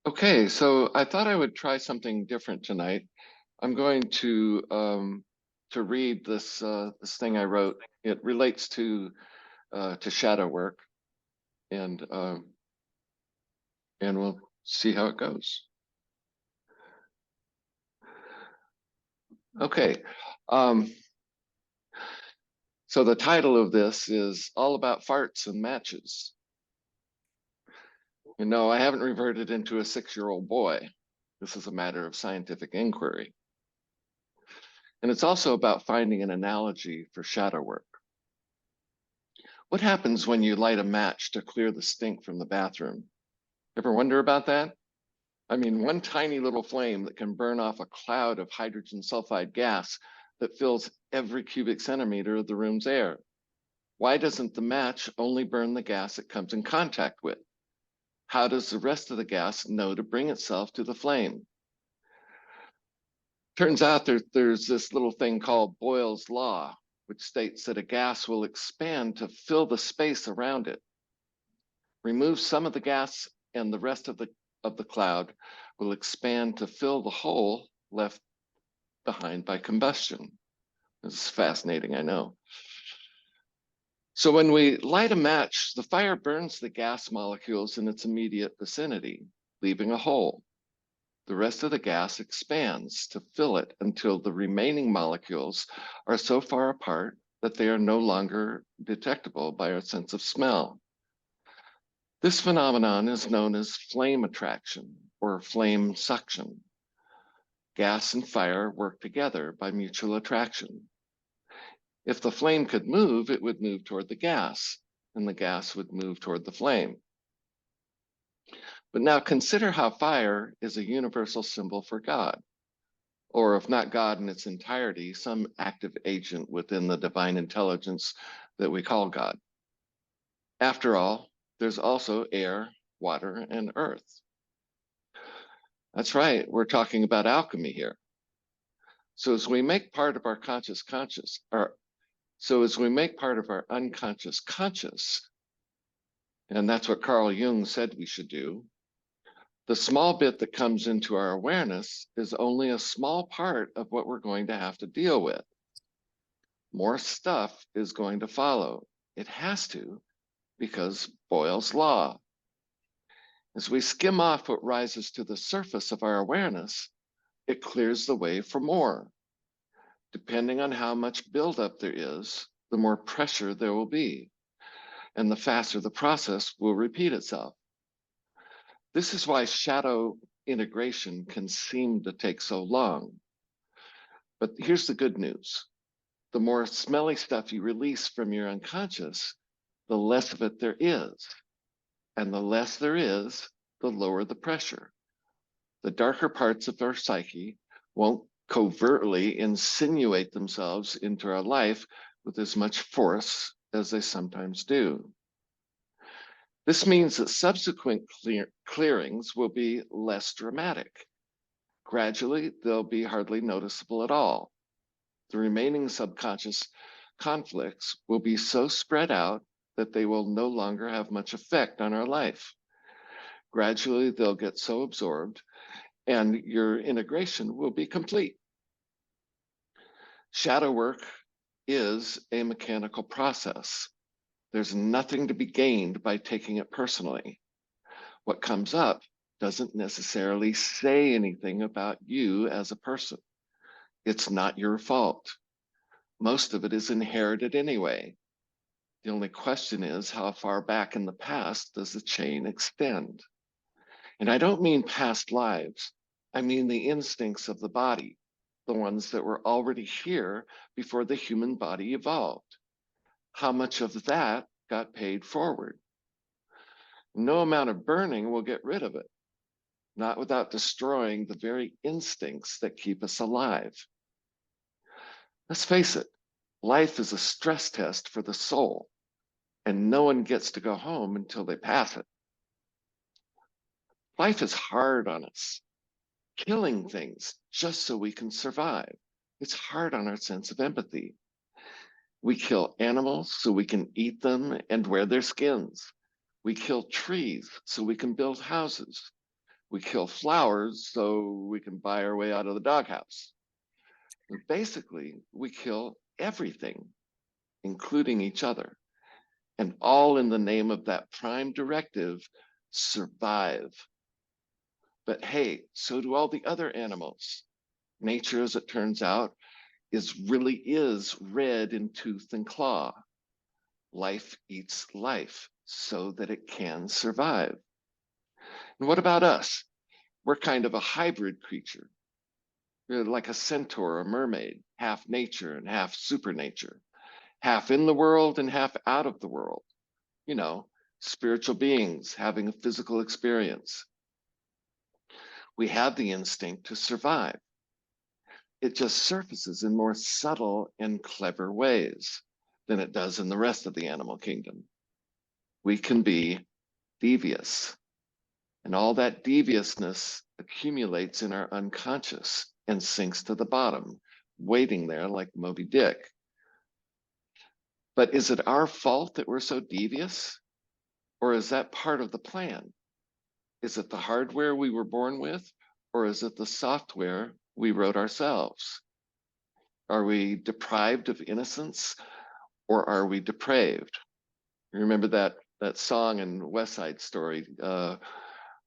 Okay, so I thought I would try something different tonight. I'm going to read this thing I wrote. It relates to shadow work, and and we'll see how it goes. Okay, um, so the title of this is all about farts and matches. You know, I haven't reverted into a 6-year-old boy. This is a matter of scientific inquiry, and it's also about finding an analogy for shadow work. What happens when you light a match to clear the stink from the bathroom? Ever wonder about that? I mean, one tiny little flame that can burn off a cloud of hydrogen sulfide gas that fills every cubic centimeter of the room's air. Why doesn't the match only burn the gas it comes in contact with? How does the rest of the gas know to bring itself to the flame? Turns out there's this little thing called Boyle's law, which states that a gas will expand to fill the space around it. Remove some of the gas and the rest of the cloud will expand to fill the hole left behind by combustion. This is fascinating, I know. So when we light a match, the fire burns the gas molecules in its immediate vicinity, leaving a hole. The rest of the gas expands to fill it until the remaining molecules are so far apart that they are no longer detectable by our sense of smell. This phenomenon is known as flame attraction or flame suction. Gas and fire work together by mutual attraction. If the flame could move, it would move toward the gas, and the gas would move toward the flame. But now consider how fire is a universal symbol for God, or if not God in its entirety, some active agent within the divine intelligence that we call God. After all, there's also air, water, and earth. That's right, we're talking about alchemy here. So as we make part of our as we make part of our unconscious conscious, and that's what Carl Jung said we should do, the small bit that comes into our awareness is only a small part of what we're going to have to deal with. More stuff is going to follow. It has to, because Boyle's law. As we skim off what rises to the surface of our awareness, it clears the way for more. Depending on how much buildup there is, the more pressure there will be, and the faster the process will repeat itself. This is why shadow integration can seem to take so long. But here's the good news. The more smelly stuff you release from your unconscious, the less of it there is. And the less there is, the lower the pressure. The darker parts of our psyche won't covertly insinuate themselves into our life with as much force as they sometimes do. This means that subsequent clearings will be less dramatic. Gradually, they'll be hardly noticeable at all. The remaining subconscious conflicts will be so spread out that they will no longer have much effect on our life. Gradually, they'll get so absorbed and your integration will be complete. Shadow work is a mechanical process. There's nothing to be gained by taking it personally. What comes up doesn't necessarily say anything about you as a person. It's not your fault. Most of it is inherited anyway. The only question is, how far back in the past does the chain extend? And I don't mean past lives. I mean the instincts of the body, the ones that were already here before the human body evolved. How much of that got paid forward? No amount of burning will get rid of it, not without destroying the very instincts that keep us alive. Let's face it, life is a stress test for the soul, and no one gets to go home until they pass it. Life is hard on us, killing things just so we can survive. It's hard on our sense of empathy. We kill animals so we can eat them and wear their skins. We kill trees so we can build houses. We kill flowers so we can buy our way out of the doghouse. And basically, we kill everything, including each other, and all in the name of that prime directive, survive. But hey, so do all the other animals. Nature, as it turns out, really is red in tooth and claw. Life eats life so that it can survive. And what about us? We're kind of a hybrid creature. We're like a centaur, a mermaid, half nature and half supernature, half in the world and half out of the world. You know, spiritual beings having a physical experience. We have the instinct to survive. It just surfaces in more subtle and clever ways than it does in the rest of the animal kingdom. We can be devious, and all that deviousness accumulates in our unconscious and sinks to the bottom, waiting there like Moby Dick. But is it our fault that we're so devious? Or is that part of the plan? Is it the hardware we were born with? Or is it the software we wrote ourselves? Are we deprived of innocence, or are we depraved? You remember that song in West Side Story,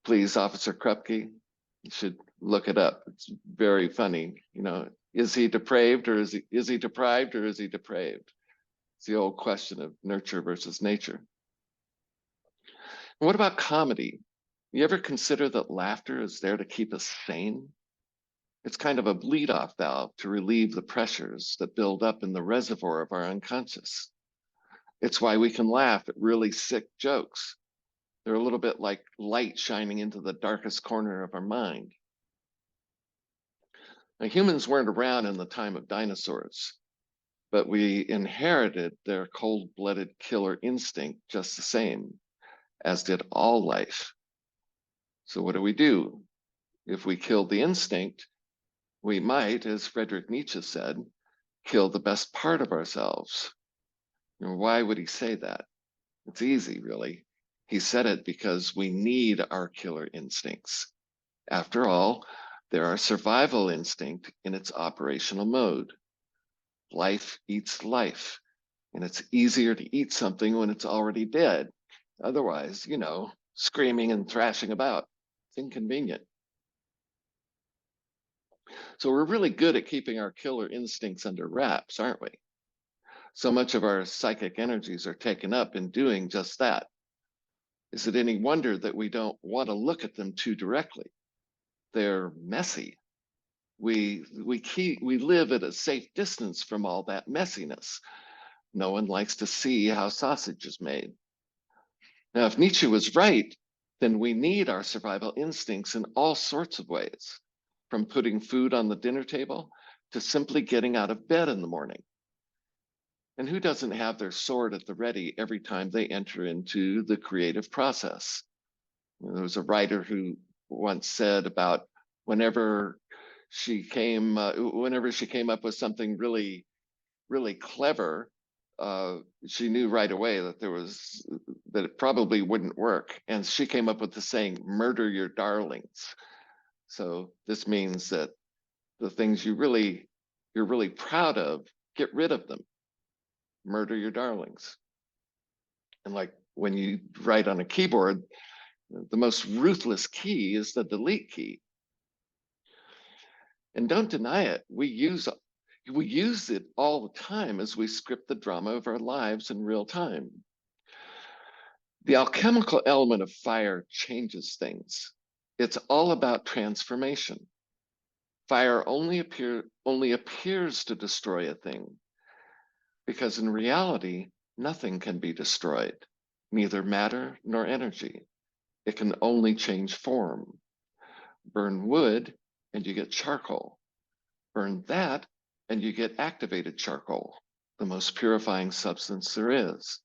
Please Officer Krupke? You should look it up. It's very funny. You know, is he depraved, or is he deprived, or is he depraved? It's the old question of nurture versus nature. And what about comedy? You ever consider that laughter is there to keep us sane? It's kind of a bleed-off valve to relieve the pressures that build up in the reservoir of our unconscious. It's why we can laugh at really sick jokes. They're a little bit like light shining into the darkest corner of our mind. Now, humans weren't around in the time of dinosaurs, but we inherited their cold-blooded killer instinct just the same, as did all life. So what do? If we killed the instinct, we might, as Friedrich Nietzsche said, kill the best part of ourselves. And why would he say that? It's easy, really. He said it because we need our killer instincts. After all, they're our survival instinct in its operational mode. Life eats life, and it's easier to eat something when it's already dead. Otherwise, you know, screaming and thrashing about. It's inconvenient. So we're really good at keeping our killer instincts under wraps, aren't we? So much of our psychic energies are taken up in doing just that. Is it any wonder that we don't want to look at them too directly? They're messy. We live at a safe distance from all that messiness. No one likes to see how sausage is made. Now, if Nietzsche was right, then we need our survival instincts in all sorts of ways, from putting food on the dinner table to simply getting out of bed in the morning. And who doesn't have their sword at the ready every time they enter into the creative process? There was a writer who once said about whenever she came up with something really, really clever, she knew right away that it probably wouldn't work. And she came up with the saying, "Murder your darlings." So this means that the things you're really proud of, get rid of them. Murder your darlings. And like when you write on a keyboard, the most ruthless key is the delete key. And don't deny it, we use it all the time as we script the drama of our lives in real time. The alchemical element of fire changes things. It's all about transformation. Fire only appears to destroy a thing, because in reality, nothing can be destroyed, neither matter nor energy. It can only change form. Burn wood and you get charcoal. Burn that and you get activated charcoal, the most purifying substance there is.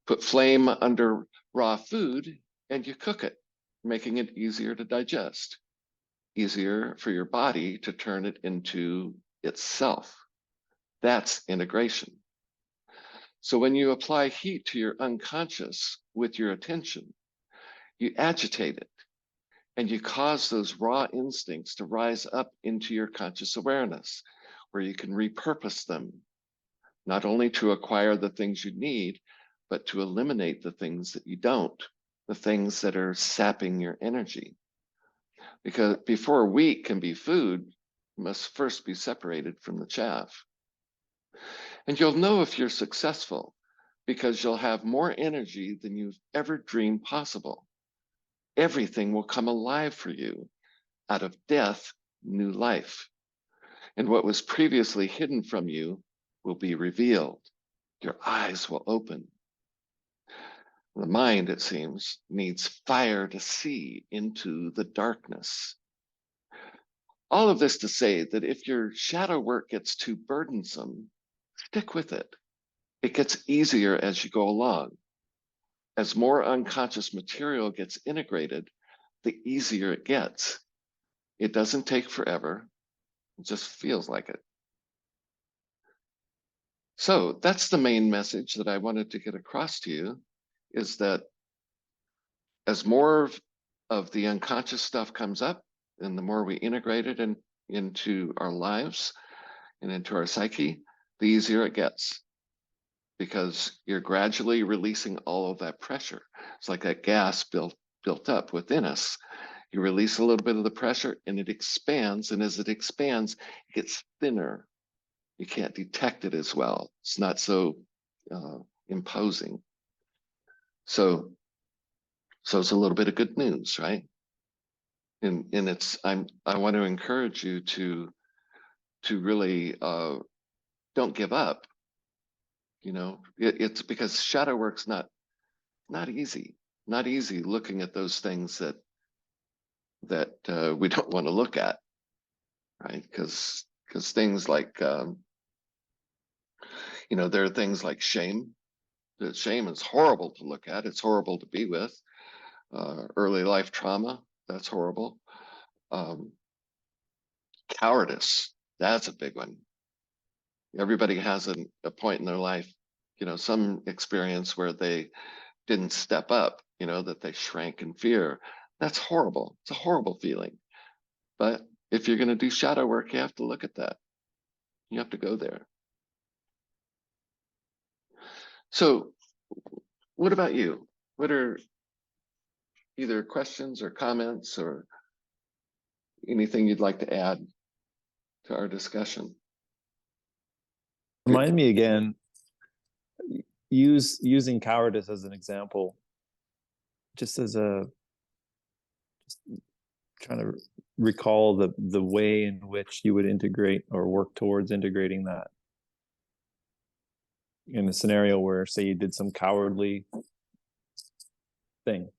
Put flame under raw food and you cook it, making it easier to digest, easier for your body to turn it into itself. That's integration. So when you apply heat to your unconscious with your attention, you agitate it. And you cause those raw instincts to rise up into your conscious awareness, where you can repurpose them, not only to acquire the things you need, but to eliminate the things that you don't, the things that are sapping your energy. Because before wheat can be food, it must first be separated from the chaff. And you'll know if you're successful because you'll have more energy than you've ever dreamed possible. Everything will come alive for you. Out of death, new life. And what was previously hidden from you will be revealed. Your eyes will open. The mind, it seems, needs fire to see into the darkness. All of this to say that if your shadow work gets too burdensome, stick with it. It gets easier as you go along. As more unconscious material gets integrated, the easier it gets. It doesn't take forever. It just feels like it. So that's the main message that I wanted to get across to you, is that as more of the unconscious stuff comes up, and the more we integrate it into our lives and into our psyche, the easier it gets, because you're gradually releasing all of that pressure. It's like that gas built up within us. You release a little bit of the pressure and it expands, and as it expands, it gets thinner. You can't detect it as well. It's not so imposing. So it's a little bit of good news, right? And I want to encourage you to really don't give up. You know, it's because shadow work's not easy. Not easy looking at those things that we don't want to look at, right? Because things like you know, there are things like shame. The shame is horrible to look at. It's horrible to be with. Early life trauma, that's horrible. Cowardice, that's a big one. Everybody has a point in their life, you know, some experience where they didn't step up, you know, that they shrank in fear. That's horrible. It's a horrible feeling. But if you're going to do shadow work, you have to look at that. You have to go there. So what about you? What are either questions or comments or anything you'd like to add to our discussion? Remind me again, using cowardice as an example, just trying to recall the way in which you would integrate or work towards integrating that in a scenario where, say, you did some cowardly thing.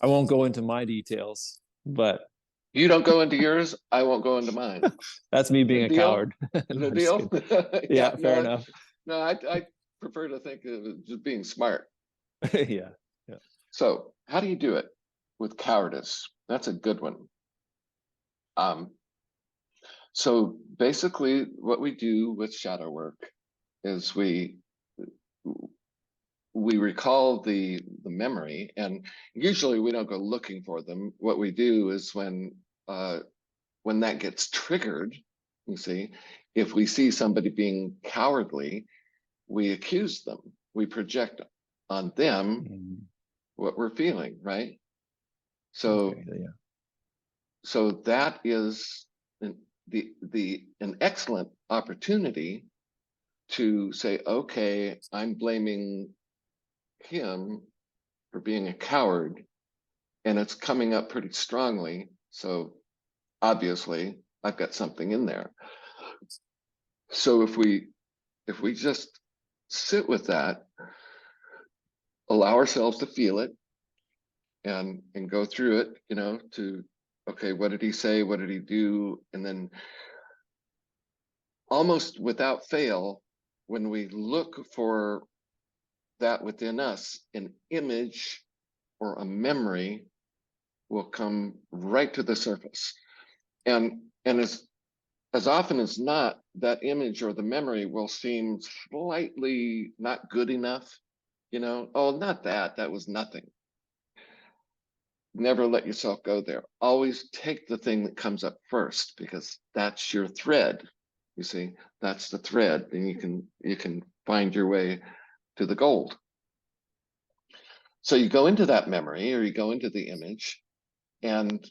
I won't go into my details, but you don't go into yours, I won't go into mine. That's me being a coward. The deal? Yeah, fair enough. No, I prefer to think of it just being smart. Yeah. So how do you do it with cowardice? That's a good one. So basically what we do with shadow work is we recall the memory, and usually we don't go looking for them. What we do is when that gets triggered, you see, if we see somebody being cowardly, we accuse them. We project on them what we're feeling, right? So, so that is an excellent opportunity to say, okay, I'm blaming him for being a coward, and it's coming up pretty strongly. So obviously I've got something in there. So if we just sit with that, allow ourselves to feel it and go through it, you know, to, okay, what did he say? What did he do? And then almost without fail, when we look for that within us, an image or a memory will come right to the surface. And as often as not, that image or the memory will seem slightly not good enough, you know, oh, not that, that was nothing. never let yourself go there. Always take the thing that comes up first, because that's your thread. You see, that's the thread, and you can find your way to the gold. So you go into that memory, or you go into the image, and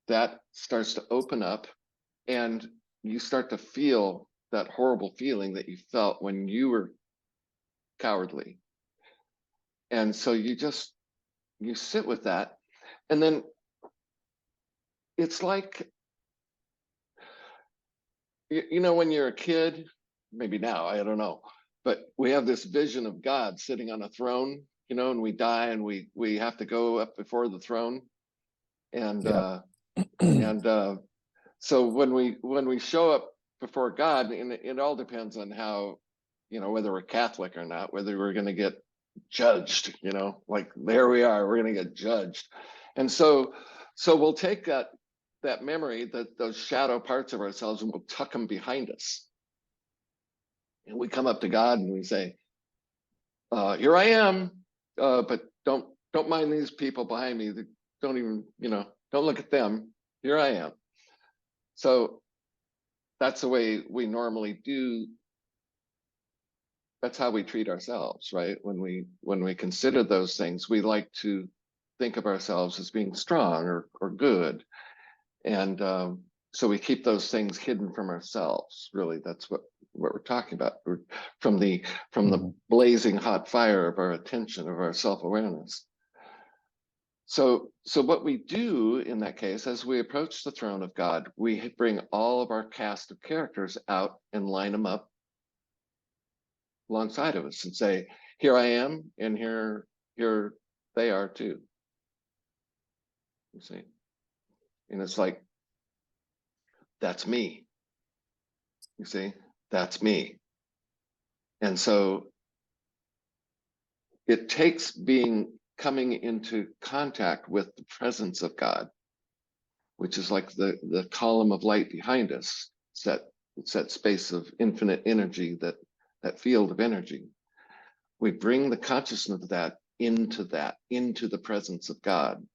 that starts to open up, and you start to feel that horrible feeling that you felt when you were cowardly. And so you sit with that, and then it's like, you know, when you're a kid, maybe now, I don't know, but we have this vision of God sitting on a throne, you know, and we die and we have to go up before the throne. And Yeah. so when we show up before God, and it all depends on how, you know, whether we're Catholic or not, whether we're going to get judged, you know, like there we are, we're going to get judged. And so we'll take that memory, that those shadow parts of ourselves, and we'll tuck them behind us. And we come up to God and we say, here I am, but don't mind these people behind me. Don't even, you know, don't look at them. Here I am. So that's the way we normally do. That's how we treat ourselves, right? When we consider those things, we like to think of ourselves as being strong or good. And so we keep those things hidden from ourselves. Really, that's what we're talking about. We're from the blazing hot fire of our attention, of our self-awareness. So what we do in that case, as we approach the throne of God, we bring all of our cast of characters out and line them up alongside of us and say, here I am, and here they are too. You see? And it's like, that's me. You see, that's me. And so it takes coming into contact with the presence of God, which is like the column of light behind us. It's that space of infinite energy, that field of energy. We bring the consciousness of that, into the presence of God.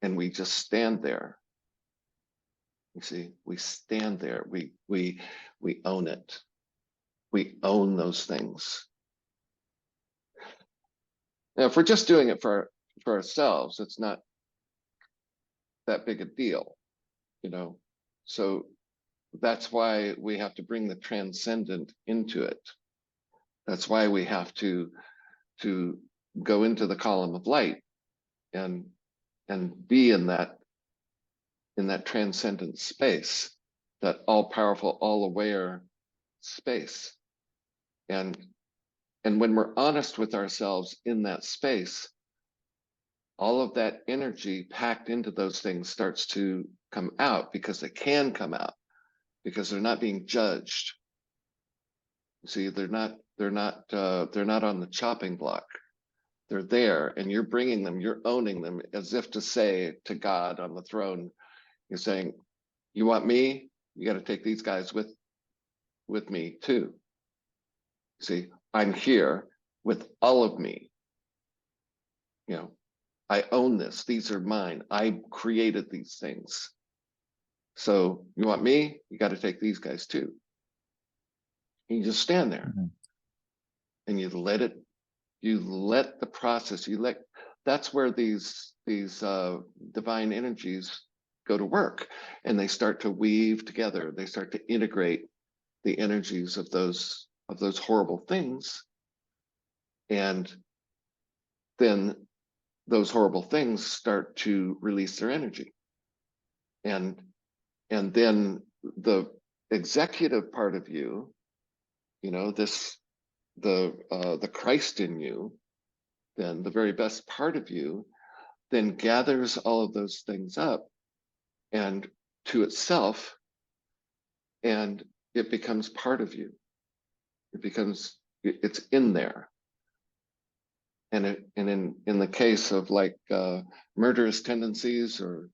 And we just stand there. You see, we stand there. We own it. We own those things. Now, if we're just doing it for ourselves, it's not that big a deal, you know. So that's why we have to bring the transcendent into it. That's why we have to go into the column of light and be in that transcendent space, that all-powerful, all-aware space. And when we're honest with ourselves in that space, all of that energy packed into those things starts to come out, because they can come out, because they're not being judged. See, they're not on the chopping block. They're there, and you're bringing them, you're owning them, as if to say to God on the throne, you're saying, you want me? You got to take these guys with me too. See, I'm here with all of me. You know, I own this. These are mine. I created these things. So you want me? You got to take these guys too. And you just stand there, and you let the process, that's where these divine energies go to work, and they start to weave together. They start to integrate the energies of those horrible things, and then those horrible things start to release their energy, and then the executive part of you, you know, the Christ in you, then the very best part of you, then gathers all of those things up and to itself, and it becomes part of you. It's in there. And in the case of like murderous tendencies, or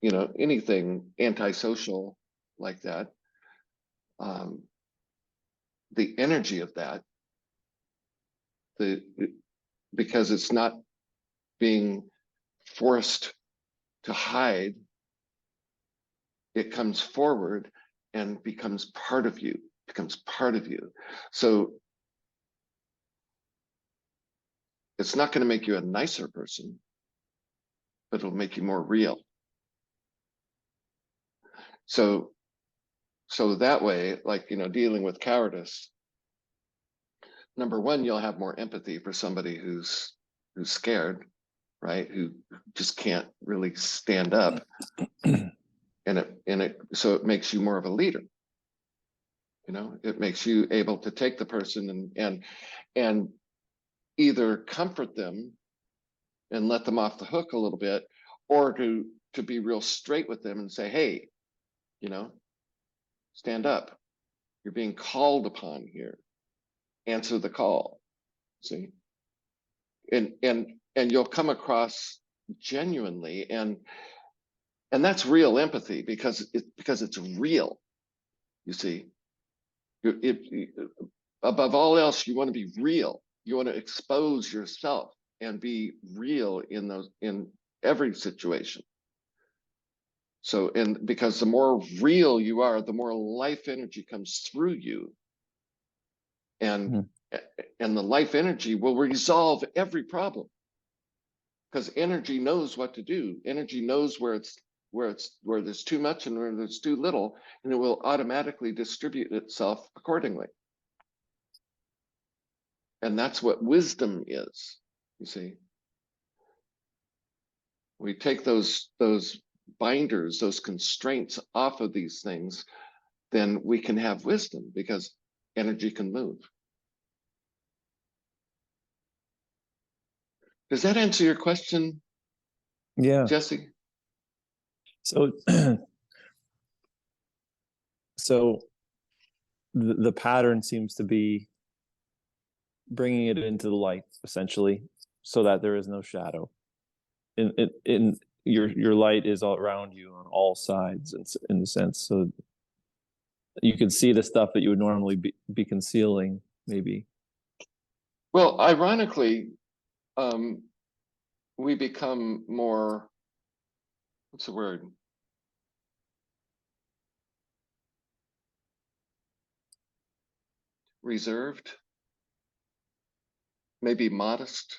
you know, anything antisocial like that, the energy of that, because it's not being forced to hide, it comes forward and becomes part of you, So it's not going to make you a nicer person, but it'll make you more real. So that way, like, dealing with cowardice, number one, you'll have more empathy for somebody who's scared, right? Who just can't really stand up. So it makes you more of a leader. It makes you able to take the person and either comfort them and let them off the hook a little bit, or to be real straight with them and say, hey, stand up. You're being called upon here. Answer the call. See? And you'll come across genuinely, and that's real empathy because it's real. You see, above all else, you want to be real. You want to expose yourself and be real in every situation. So, because the more real you are, the more life energy comes through you, and the life energy will resolve every problem, because energy knows what to do. Energy knows where there's too much and where there's too little, and it will automatically distribute itself accordingly. And that's what wisdom is. You see, we take those binders, those constraints off of these things, then we can have wisdom, because energy can move. Does that answer your question? Yeah. Jesse? So, the pattern seems to be bringing it into the light, essentially, so that there is no shadow. In your light is all around you on all sides, in a sense, so you can see the stuff that you would normally be concealing, maybe. Well, ironically, we become more, what's the word? Reserved, maybe modest.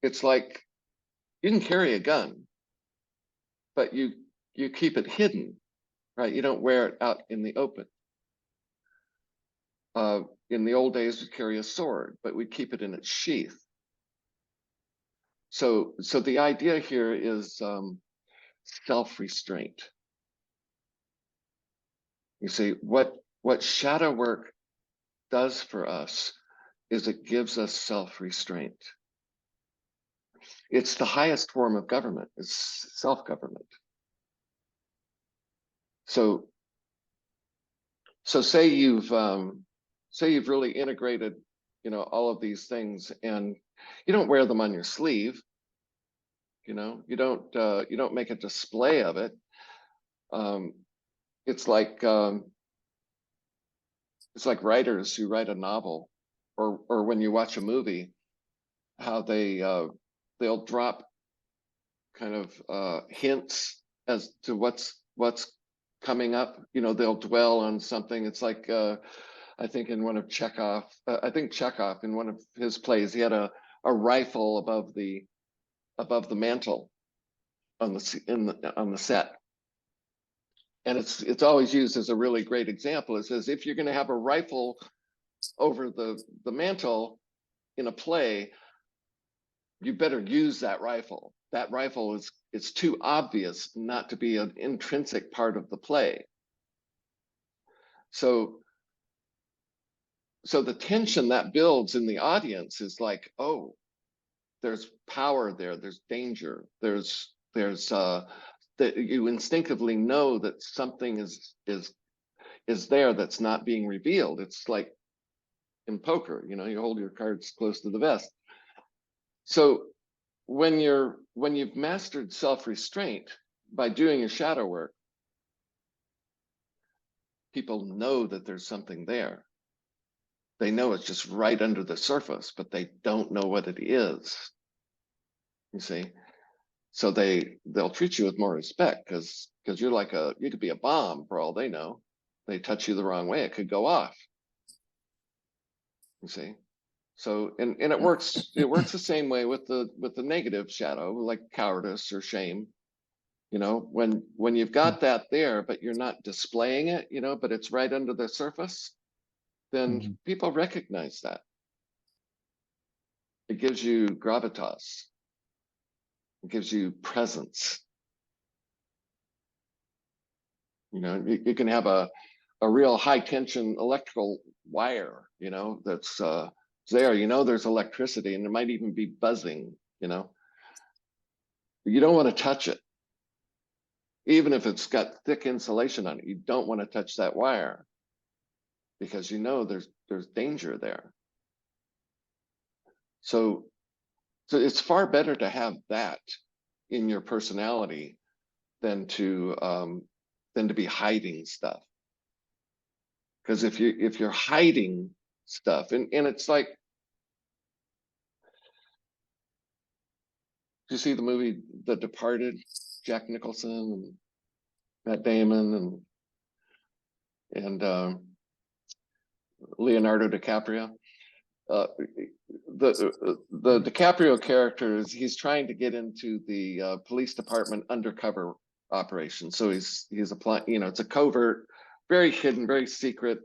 It's like you can carry a gun, but you keep it hidden, right? You don't wear it out in the open. In the old days, we'd carry a sword, but we'd keep it in its sheath. So the idea here is self-restraint. You see, what shadow work does for us is it gives us self-restraint. It's the highest form of government. It's self-government. So say you've really integrated, all of these things, and you don't wear them on your sleeve. You don't make a display of it. It's like writers who write a novel, or when you watch a movie, how they'll drop kind of hints as to what's coming up. They'll dwell on something. It's like I think in one of Chekhov, in one of his plays, he had a rifle above the mantle on the set. And it's always used as a really great example. It says, if you're going to have a rifle over the mantle in a play, you better use that rifle. That rifle it's too obvious not to be an intrinsic part of the play. So the tension that builds in the audience is like, oh, there's power there, there's danger, there's that you instinctively know that something is there that's not being revealed. It's like in poker, you hold your cards close to the vest. So when you've mastered self-restraint by doing your shadow work, people know that there's something there. They know it's just right under the surface, but they don't know what it is. You see? So they'll treat you with more respect because you're like you could be a bomb for all they know. They touch you the wrong way, it could go off. You see? So and it works the same way with the negative shadow, like cowardice or shame. You know, when you've got that there, but you're not displaying it, you know, but it's right under the surface, then Mm-hmm. people recognize that. It gives you gravitas. It gives you presence. You know, you can have a real high tension electrical wire, you know, that's there. You know, there's electricity, and it might even be buzzing. You know, you don't want to touch it, even if it's got thick insulation on it. You don't want to touch that wire because you know there's danger there. So it's far better to have that in your personality than to be hiding stuff. Because if you're hiding stuff, and it's like, you see the movie The Departed, Jack Nicholson and Matt Damon and Leonardo DiCaprio. The DiCaprio character he's trying to get into the police department undercover operation. So he's applying, you know, it's a covert, very hidden, very secret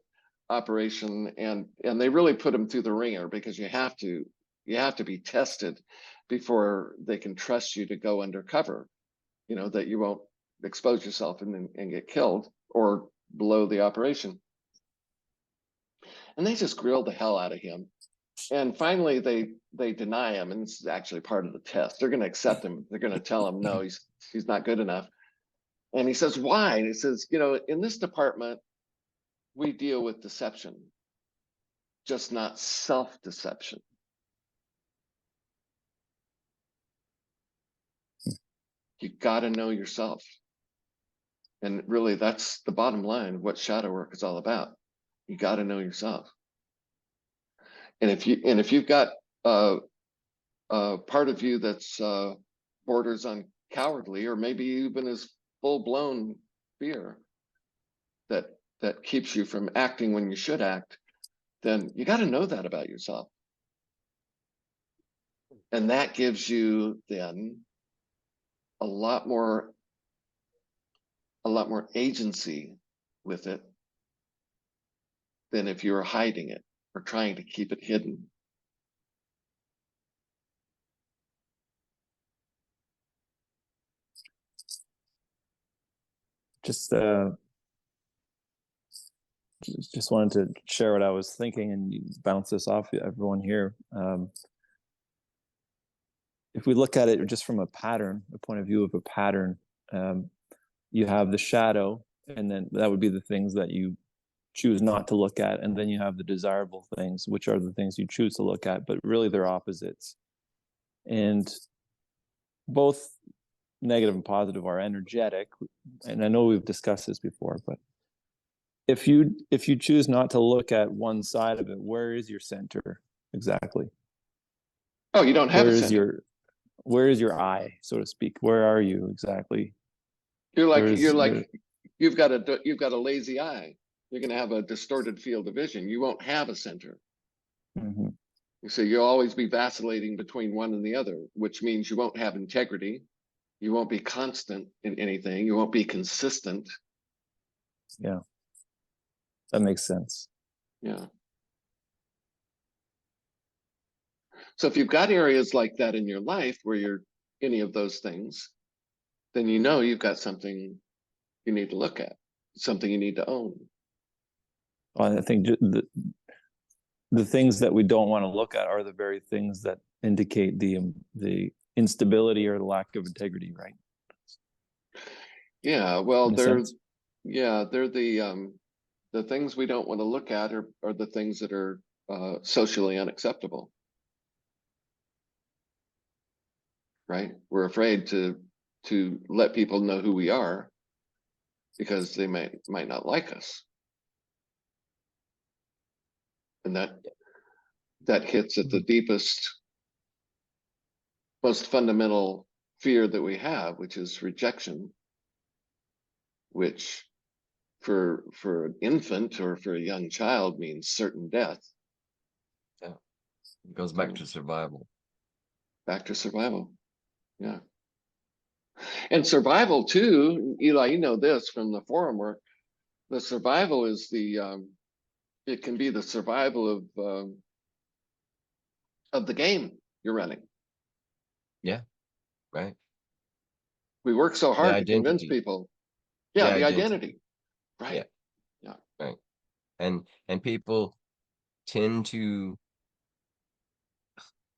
operation, and they really put him through the ringer because you have to be tested before they can trust you to go undercover. You know, that you won't expose yourself and get killed or blow the operation. And they just grill the hell out of him. And finally, they deny him, and this is actually part of the test. They're going to accept him. They're going to tell him, no, he's not good enough. And he says, why? And he says, you know, in this department, we deal with deception, just not self-deception. You got to know yourself. And really, that's the bottom line of what shadow work is all about. You got to know yourself. And if you've got part of you that's borders on cowardly, or maybe even is full-blown fear that keeps you from acting when you should act, then you got to know that about yourself. And that gives you then a lot more agency with it than if you were hiding it or trying to keep it hidden. Just wanted to share what I was thinking and bounce this off everyone here. If we look at it just from a pattern, the point of view of a pattern, you have the shadow, and then that would be the things that you choose not to look at, and then you have the desirable things, which are the things you choose to look at, but really they're opposites. And both negative and positive are energetic, and I know we've discussed this before, but if you choose not to look at one side of it, where is your center exactly? Oh, you don't have a center. Where is your eye, so to speak? Where are you exactly? You've got a lazy eye. You're going to have a distorted field of vision. You won't have a center. Mm-hmm. So you'll always be vacillating between one and the other, which means you won't have integrity. You won't be constant in anything. You won't be consistent. Yeah, that makes sense. Yeah. So if you've got areas like that in your life where you're any of those things, then you know you've got something you need to look at, something you need to own. Well, I think the things that we don't want to look at are the very things that indicate the instability or the lack of integrity, right? Yeah, well, they're the things we don't want to look at are the things that are socially unacceptable, right? We're afraid to let people know who we are because they might not like us. And that hits at the deepest, most fundamental fear that we have, which is rejection, which for an infant or for a young child means certain death. Yeah. It goes back to survival. Back to survival. Yeah. And survival too, Eli, you know this from the forum work, the survival is it can be the survival of the game you're running. Yeah. Right. We work so hard to convince identity. people. Yeah, the identity. Right. Yeah. Yeah. Right. And people tend to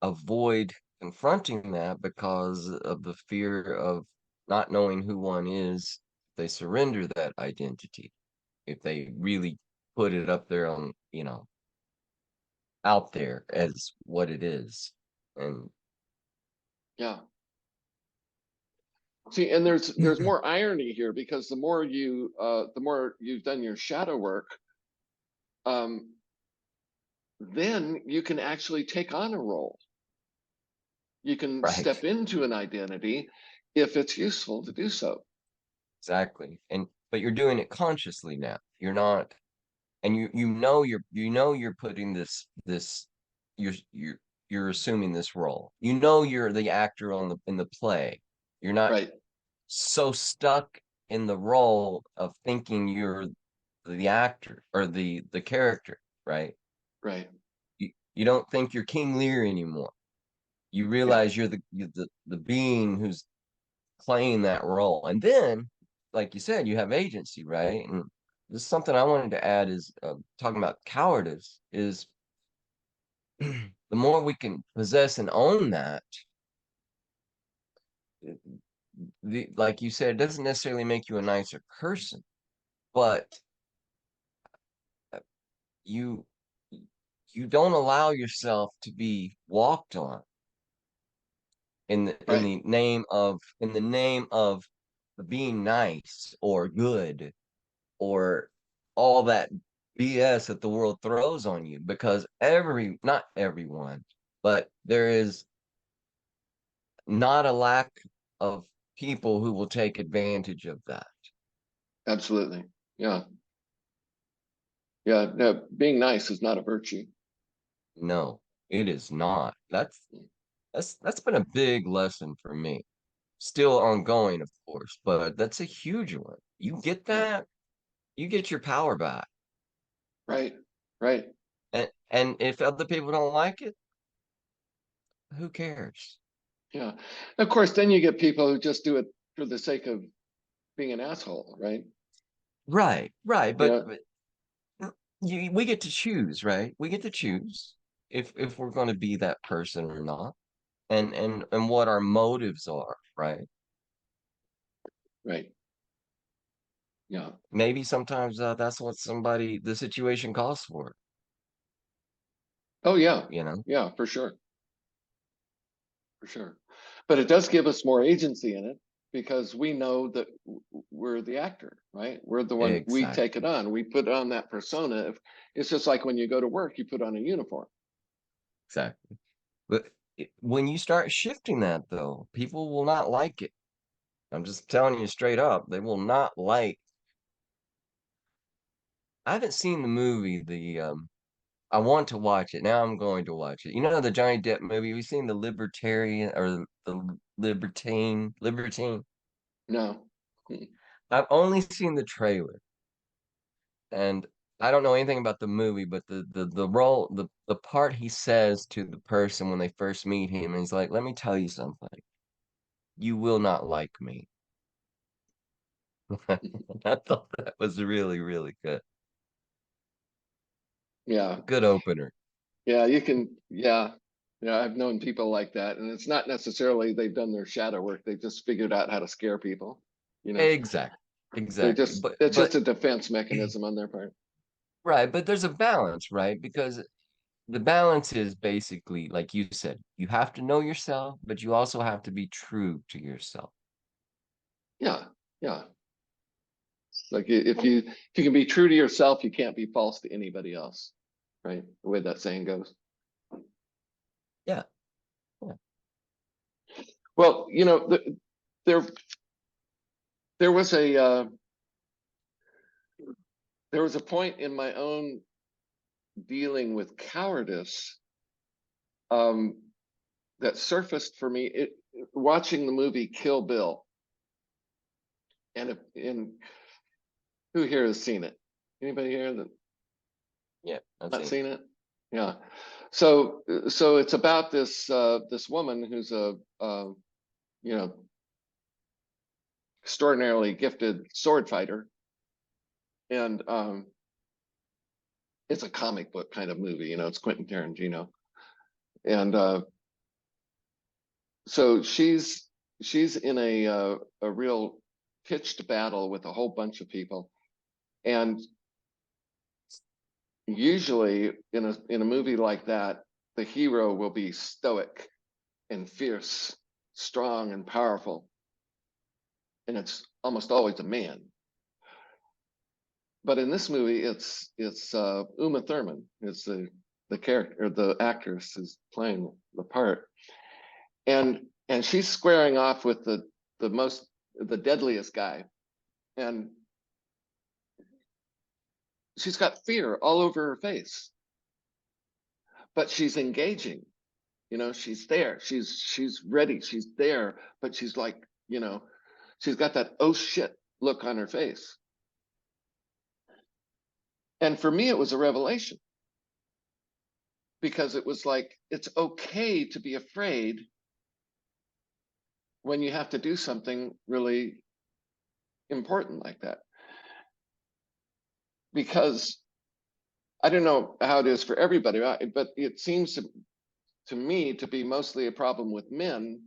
avoid confronting that because of the fear of not knowing who one is. They surrender that identity if they really put it up there on, out there as what it is. And Yeah. See, and there's more irony here because the more you've done your shadow work, then you can actually take on a role. You can right, step into an identity if it's useful to do so. exactly. But you're doing it consciously now. You're not, and you're putting this you're assuming this role. You're the actor in the play. You're not Right. so stuck in the role of thinking you're the actor or the character, right? Right. You don't think you're King Lear anymore. You Yeah. realize you're the being who's playing that role. And then, like you said, you have agency, right? And this is something I wanted to add is talking about cowardice is the more we can possess and own that, like you said, it doesn't necessarily make you a nicer person, but you you don't allow yourself to be walked on Right. in the name of being nice or good or all that BS that the world throws on you, because not everyone, but there is not a lack of people who will take advantage of that. Absolutely. Yeah. Yeah. No, being nice is not a virtue. No, it is not. That's been a big lesson for me. Still ongoing, of course, but that's a huge one. You get Yeah. that, you get your power back. Right. Right. And if other people don't like it, who cares? Yeah. Of course, then you get people who just do it for the sake of being an asshole, right? Right, right. But, Yeah. but we get to choose, right? We get to choose if we're going to be that person or not, and what our motives are, right? Right. Yeah. Maybe sometimes that's what the situation calls for, Oh, yeah. you know? Yeah, for sure. For sure. But it does give us more agency in it because we know that we're the actor, right? We're the one, we take it Exactly, on. We put on that persona. It's just like when you go to work, you put on a uniform. exactly. But when you start shifting that, though, people will not like it. I'm just telling you straight up, they will not like. I haven't seen the movie, I want to watch it. Now I'm going to watch it. You know the Johnny Depp movie? We've seen the Libertarian or the Libertine. No. I've only seen the trailer, and I don't know anything about the movie, but the role, the part he says to the person when they first meet him, he's like, "Let me tell you something. You will not like me." I thought that was really, really good. Yeah. Good opener. Yeah. You can. Yeah. Yeah. I've known people like that. And it's not necessarily they've done their shadow work. They just figured out how to scare people. You know, Exactly. Exactly. it's But just a defense mechanism on their part. right, but there's a balance, right? Because the balance is basically, like you said, you have to know yourself, but you also have to be true to yourself. Yeah. Yeah. Like if you can be true to yourself, you can't be false to anybody else. right? The way that saying goes. Yeah. Well, you know, there there was a there was a point in my own dealing with cowardice um, that surfaced for me watching the movie Kill Bill. And who here has seen it? Anybody here that Yeah. I've not seen seen it? Yeah. So it's about this woman who's a you know, extraordinarily gifted sword fighter, and it's a comic book kind of movie. You know, it's Quentin Tarantino, and so she's in a real pitched battle with a whole bunch of people, and usually in a movie like that, the hero will be stoic and fierce, strong and powerful, and it's almost always a man. But in this movie, it's Uma Thurman is the character, or the actress is playing the part, and she's squaring off with the deadliest guy, and she's got fear all over her face, but she's engaging. You know, she's there, she's ready, she's there, but she's like, you know, she's got that oh shit look on her face. And for me, it was a revelation, because it was like, it's okay to be afraid when you have to do something really important like that. Because I don't know how it is for everybody, but it seems to me to be mostly a problem with men,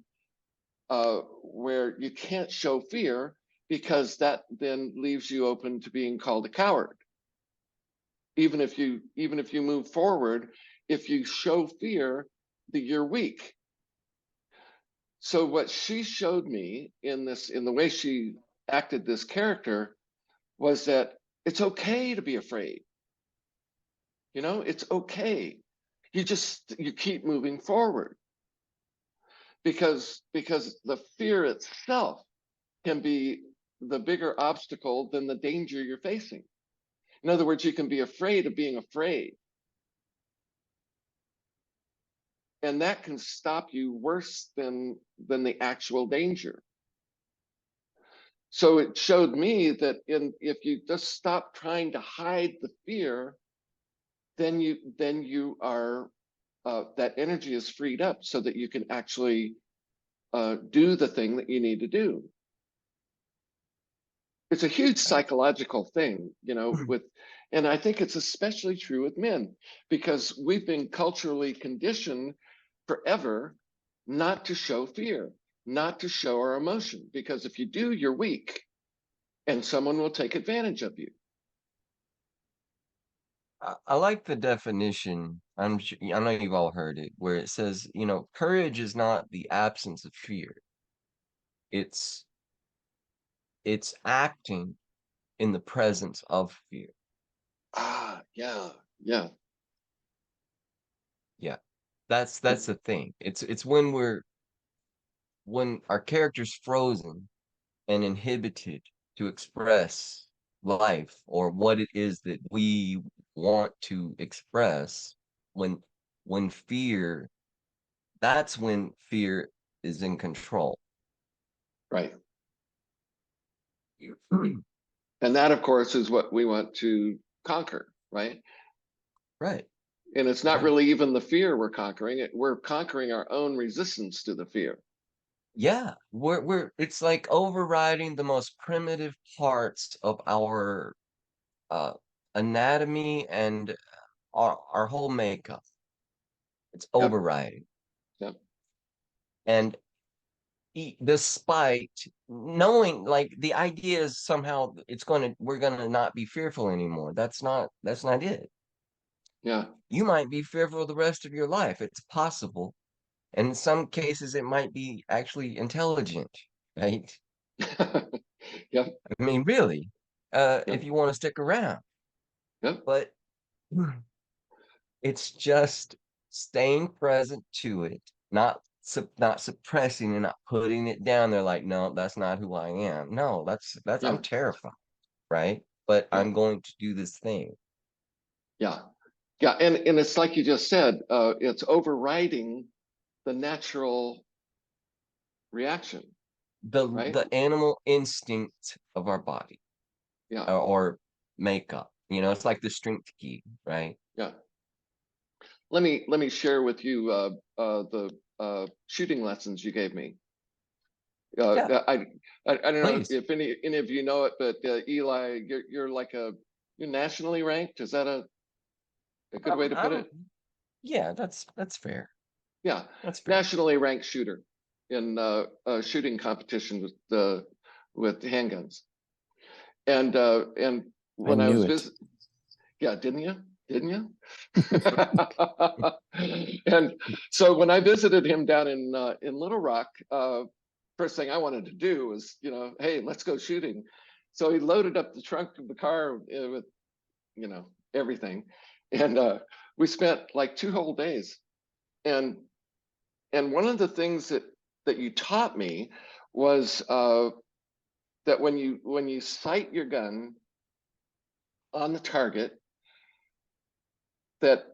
where you can't show fear because that then leaves you open to being called a coward. Even if you move forward, if you show fear, that you're weak. So what she showed me in the way she acted this character, was that it's okay to be afraid. You know, it's okay. You keep moving forward, because the fear itself can be the bigger obstacle than the danger you're facing. In other words, you can be afraid of being afraid, and that can stop you worse than the actual danger. So it showed me that if you just stop trying to hide the fear, then you are that energy is freed up so that you can actually do the thing that you need to do. It's a huge psychological thing, you know, and I think it's especially true with men, because we've been culturally conditioned forever not to show fear, not to show our emotion, because if you do, you're weak and someone will take advantage of you. I like the definition. I know you've all heard it, where it says, you know, courage is not the absence of fear. It's acting in the presence of fear. Yeah. Yeah. That's the thing. It's when our character's frozen and inhibited to express life or what it is that we want to express, when fear, that's when fear is in control. Right. And that, of course, is what we want to conquer, right? Right. And it's not Right. really even the fear we're conquering. We're conquering our own resistance to the fear. Yeah, we're it's like overriding the most primitive parts of our uh anatomy and our whole makeup. It's Yep. overriding. Yep. And despite knowing, like, the idea is somehow we're gonna not be fearful anymore. That's not it. Yeah. You might be fearful the rest of your life. It's possible. And in some cases it might be actually intelligent, right? Yep. I mean, really, if Yep. you want to stick around. Yep. But It's just staying present to it, not suppressing and not putting it down there like, no, that's not who I am. No, that's Yeah. I'm terrified, right? But Yeah. I'm going to do this thing. Yeah. Yeah. And it's like you just said, it's overriding the natural reaction, right? The animal instinct of our body Yeah. or makeup. It's like the strength key, right? Yeah. Let me share with you the shooting lessons you gave me. Yeah, I don't know please. if any of you know it, but Eli, you're like you're nationally ranked. Is that a good way to put it? Yeah, that's fair. Yeah, That's fair. nationally ranked shooter in a shooting competition with handguns. And I when I was knew it. visiting, yeah, didn't you? Didn't you? And so when I visited him down in Little Rock, first thing I wanted to do was, hey, let's go shooting. So he loaded up the trunk of the car with, everything, and we spent like 2 whole days. And one of the things that you taught me was that when you sight your gun on the target, that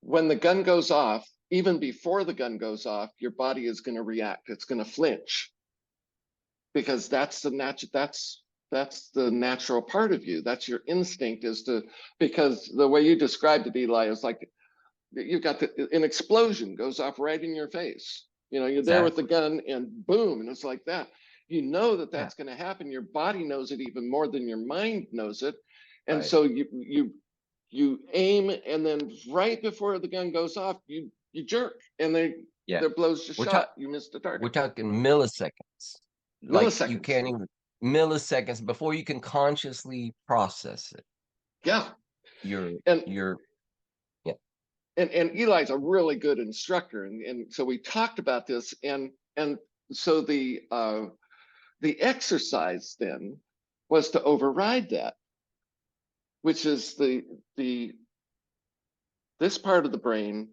when the gun goes off, even before the gun goes off, your body is going to react. It's going to flinch because that's the natural part of you. That's your instinct because the way you described it, Eli, is like you've got an explosion goes off right in your face. You're there with the Exactly. gun and boom, and it's like that. You know that Yeah, that's going to happen. Your body knows it even more than your mind knows it, and right. so you aim, and then right before the gun goes off, you jerk, and Yeah. there blows the We're shot. talking You missed the we're target. talking milliseconds. Like you Milliseconds. can't even milliseconds before you can consciously process it. Yeah, You're and you're yeah, and Eli's a really good instructor, and so we talked about this, and so the exercise then was to override that, which is the this part of the brain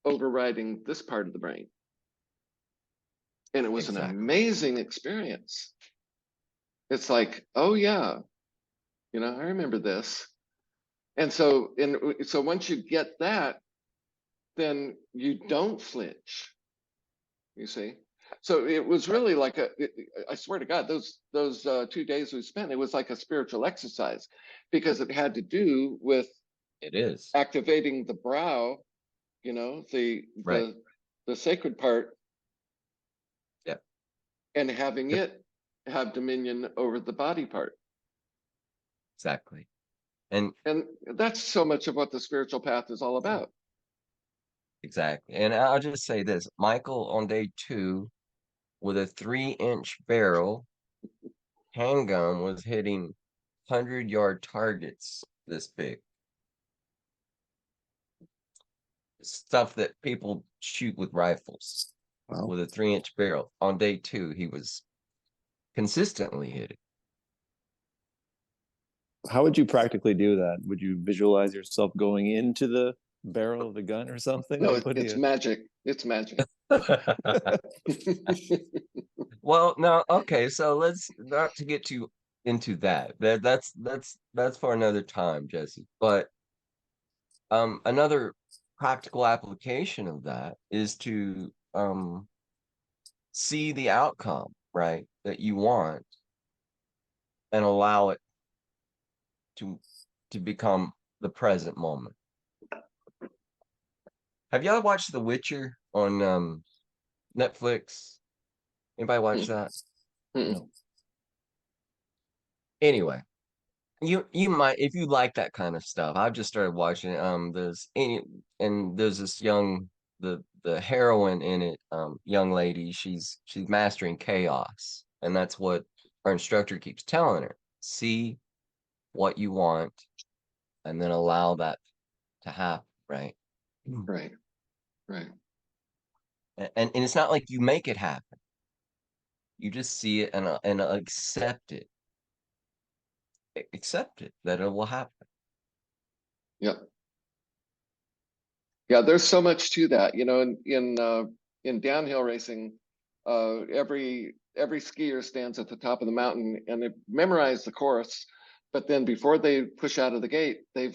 overriding this part of the brain. And it was an exactly. amazing experience. It's like, oh yeah, I remember this. And so once you get that, then you don't flinch, you see. So it was really like I swear to God, those 2 days we spent, it was like a spiritual exercise because it had to do with It is. activating the brow, you know, the Right. the the sacred part, Yeah. and having Yep. it have dominion over the body part. Exactly. And And that's so much of what the spiritual path is all about. exactly. And I'll just say this, Michael on day 2 with a 3-inch barrel handgun was hitting 100-yard targets this big. Stuff that people shoot with rifles Wow. with a 3-inch barrel. On day 2, he was consistently hitting. How would you practically do that? Would you visualize yourself going into the barrel of the gun or something No, and putting it's it? magic. It's magic. Well, no, okay, so let's not to get too into that. That's for another time, Jesse. But another practical application of that is to see the outcome, right, that you want and allow it to become the present moment. Have y'all watched The Witcher on Netflix? Anybody watch that? No. Anyway, you might if you like that kind of stuff. I've just started watching it. There's this the heroine in it, young lady. She's mastering chaos, and that's what our instructor keeps telling her. See what you want, and then allow that to happen, right? Right. Right. And it's not like you make it happen. You just see it and accept it. accept it, that it will happen. Yeah. Yeah, there's so much to that. In downhill racing, every skier stands at the top of the mountain and they memorize the course, but then before they push out of the gate, they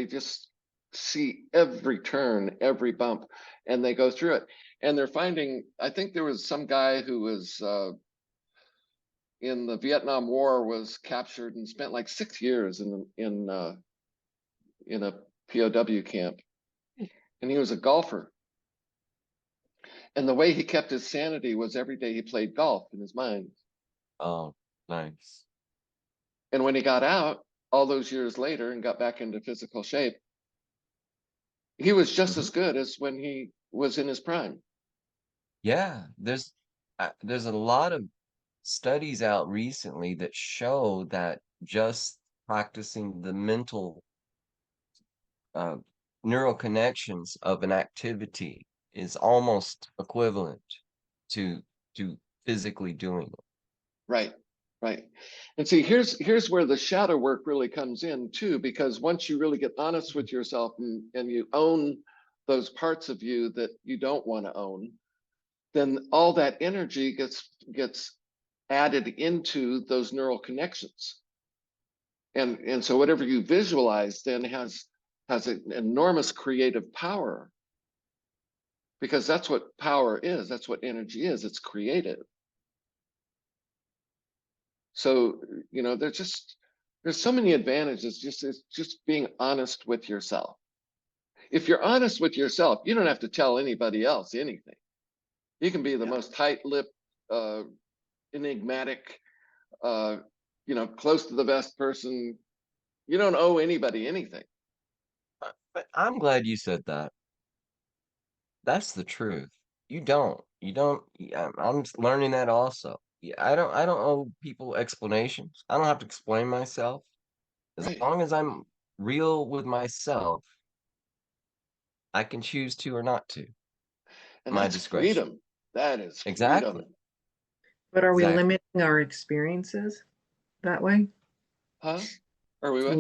just see every turn, every bump, and they go through it. And they're finding, I think there was some guy who was in the Vietnam War, was captured and spent like 6 years in a POW camp, and he was a golfer. And the way he kept his sanity was every day he played golf in his mind. Oh, nice. And when he got out all those years later and got back into physical shape, he was just as good as when he was in his prime. Yeah, there's a lot of studies out recently that show that just practicing the mental uh, neural connections of an activity is almost equivalent to to physically doing it. Right, right. And see, here's where the shadow work really comes in too, because once you really get honest with yourself and you own those parts of you that you don't want to own, then all that energy gets added into those neural connections. And so whatever you visualize then has an enormous creative power, because that's what power is, that's what energy is, it's creative. So, there's so many advantages, it's just being honest with yourself. If you're honest with yourself, you don't have to tell anybody else anything. You can be the most tight-lipped, enigmatic, close to the best person. You don't owe anybody anything. But I'm glad you said that. That's the truth. I'm just learning that also. Yeah, I don't owe people explanations. I don't have to explain myself. As Right. long as I'm real with myself, I can choose to or not to. And My that's discretion. freedom. That is Exactly. freedom. But are we Exactly. limiting our experiences that way? Huh? Are we what?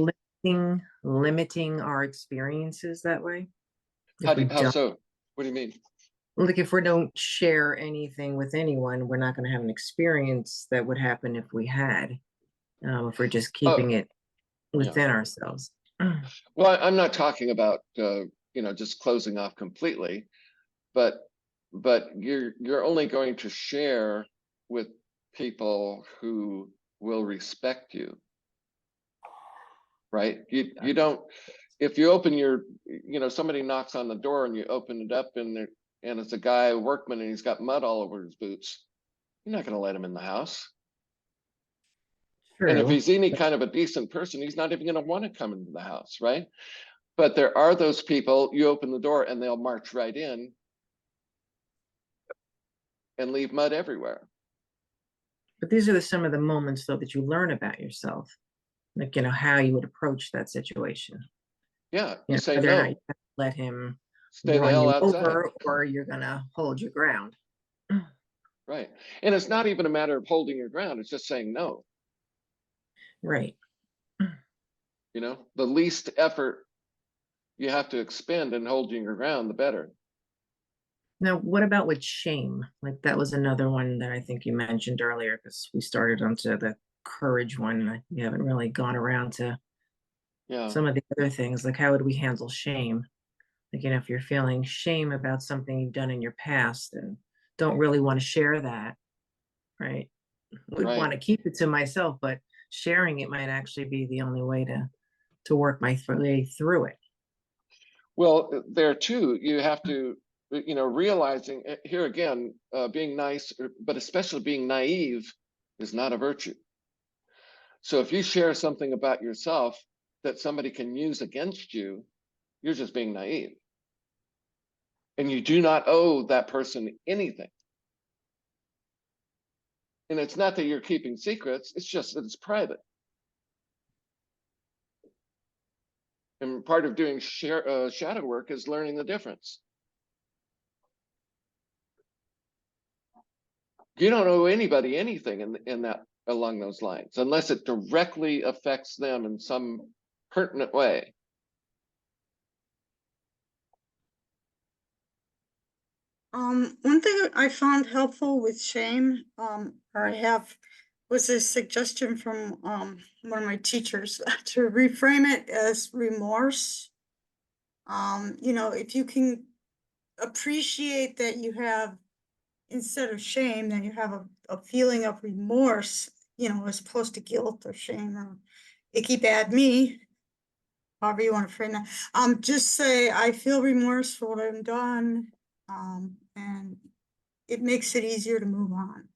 Limiting our experiences that way? If we How don't, so? What do you mean? like if we don't share anything with anyone, we're not going to have an experience that would happen if we had, if we're just keeping Oh, it yeah. within ourselves. Well, I'm not talking about just closing off completely, but you're only going to share with people who will respect you, right? You don't, if you open somebody knocks on the door and you open it up and it's a guy, a workman, and he's got mud all over his boots, you're not going to let him in the house. And if True. he's any kind of a decent person, he's not even going to want to come into the house, right? But there are those people, you open the door and they'll march right in and leave mud everywhere. But these are some of the moments though that you learn about yourself, like how you would approach that situation. Yeah, you say Whether or not no, you let him stay the run hell you outside. over or you're gonna hold your ground. Right. And it's not even a matter of holding your ground, it's just saying no. Right. The least effort you have to expend in holding your ground, the better. Now, what about with shame? Like that was another one that I think you mentioned earlier, because we started onto the courage one. And we haven't really gone around to Yeah. some of the other things. Like how would we handle shame? Like, if you're feeling shame about something you've done in your past and don't really want to share that, right? Would Right. want to keep it to myself, but sharing it might actually be the only way to work my way through it. Well, there too, you have to, realizing here again, being nice, but especially being naive is not a virtue. So if you share something about yourself that somebody can use against you, you're just being naive. And you do not owe that person anything. And it's not that you're keeping secrets, it's just that it's private. And part of doing shadow work is learning the difference. You don't owe anybody anything in that along those lines, unless it directly affects them in some pertinent way. One thing I found helpful with shame, or I have, was a suggestion from one of my teachers to reframe it as remorse. You know, if you can appreciate that you have, instead of shame, then you have a feeling of remorse, you know, as opposed to guilt or shame or icky bad me, however you want to frame that. Just say, I feel remorse for what I've done, and it makes it easier to move on.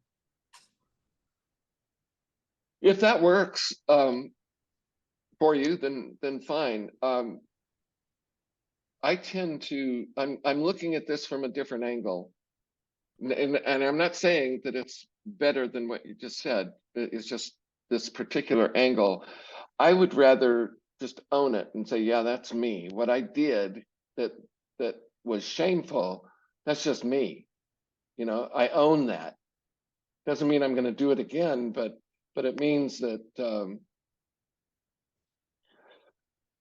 If that works for you, then fine. I tend to, I'm looking at this from a different angle. And I'm not saying that it's better than what you just said. It's just this particular angle. I would rather just own it and say, yeah, that's me. What I did that was shameful, that's just me. You know, I own that. Doesn't mean I'm going to do it again, but it means that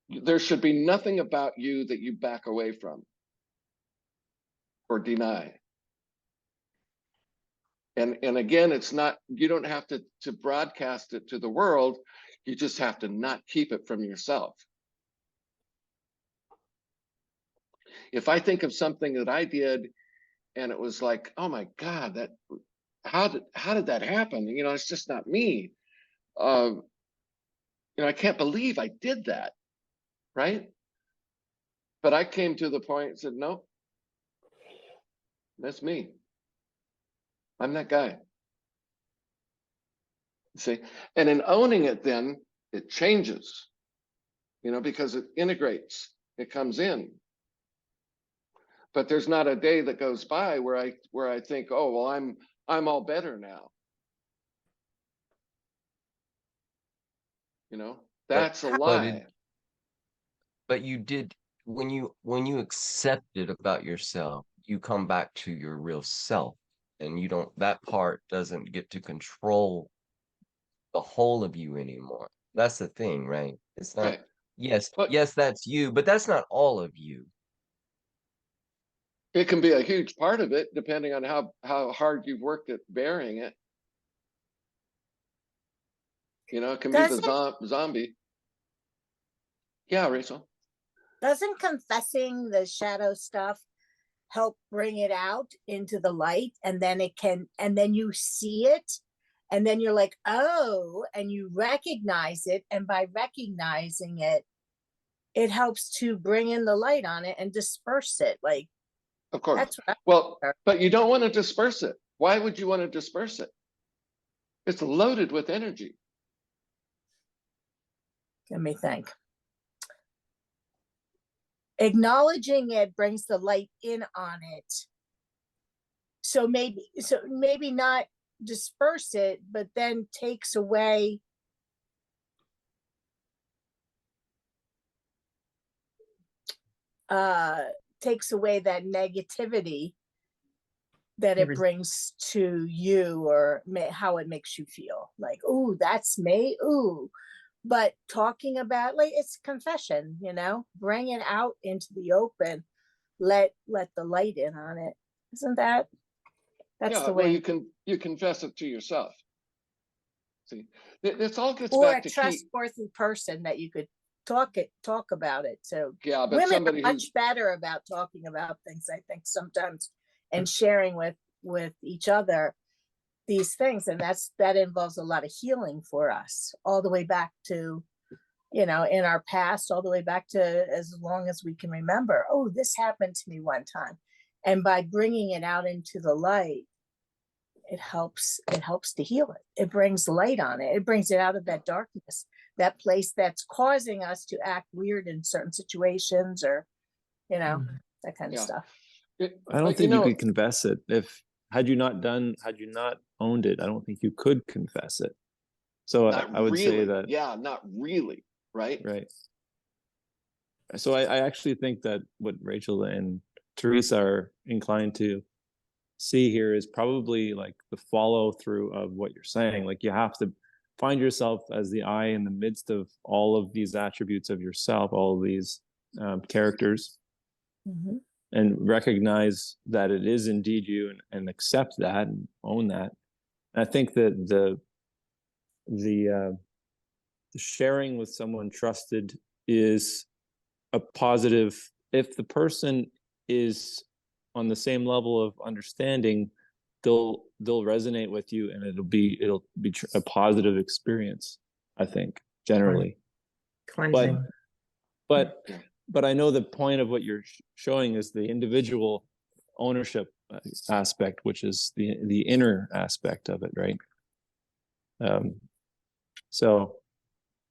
there should be nothing about you that you back away from or deny. And again, it's not, you don't have to broadcast it to the world. You just have to not keep it from yourself. If I think of something that I did and it was like, oh my God, that, how did that happen? You know, it's just not me. You know, I can't believe I did that, right? But I came to the point and said, no, that's me. I'm that guy. See, and in owning it, then it changes, you know, because it integrates, it comes in. But there's not a day that goes by where I think, oh, well, I'm all better now. You know, that's a lie. But you did, when you accept it about yourself, you come back to your real self, and you don't, that part doesn't get to control the whole of you anymore. That's the thing, right? It's not, Right. yes, But yes, that's you, but that's not all of you. it can be a huge part of it, depending on how hard you've worked at bearing it. You know, it can be the zombie. Yeah, Rachel. Doesn't confessing the shadow stuff help bring it out into the light, and then you see it, and then you're like, oh, and you recognize it, and by recognizing it, it helps to bring in the light on it and disperse it. Like, Of course. that's what Well, but you don't want to disperse it. Why would you want to disperse it? It's loaded with energy. let me think. Acknowledging it brings the light in on it. So maybe not disperse it, but then takes away that negativity that it brings to you, or how it makes you feel. Like, ooh, that's me. Ooh. But talking about, like, it's confession, you know, bring it out into the open, let the light in on it. Isn't that's Yeah, the way? well, you confess it to yourself. See, this all gets Or back a to trustworthy person that you could talk about it. So yeah, but women somebody are much better about talking about things, I think, sometimes, and sharing with each other these things, and that involves a lot of healing for us, all the way back to, you know, in our past, all the way back to as long as we can remember. Oh, this happened to me one time, and by bringing it out into the light, it helps to heal it. It brings light on it. It brings it out of that darkness, that place that's causing us to act weird in certain situations, or, you know, that kind of stuff. I don't think you could confess it. Had you not owned it, I don't think you could confess it. So I would say that, yeah, not really, right? right. So I actually think that what Rachel and Teresa are inclined to see here is probably like the follow through of what you're saying. Like you have to find yourself as the I in the midst of all of these attributes of yourself, all of these characters, Mhm. and recognize that it is indeed you, and accept that and own that. And I think that the sharing with someone trusted is a positive. If the person is on the same level of understanding, they'll resonate with you, and it'll be a positive experience, I think, generally. Cleansing. But I know the point of what you're showing is the individual ownership aspect, which is the inner aspect of it, right? So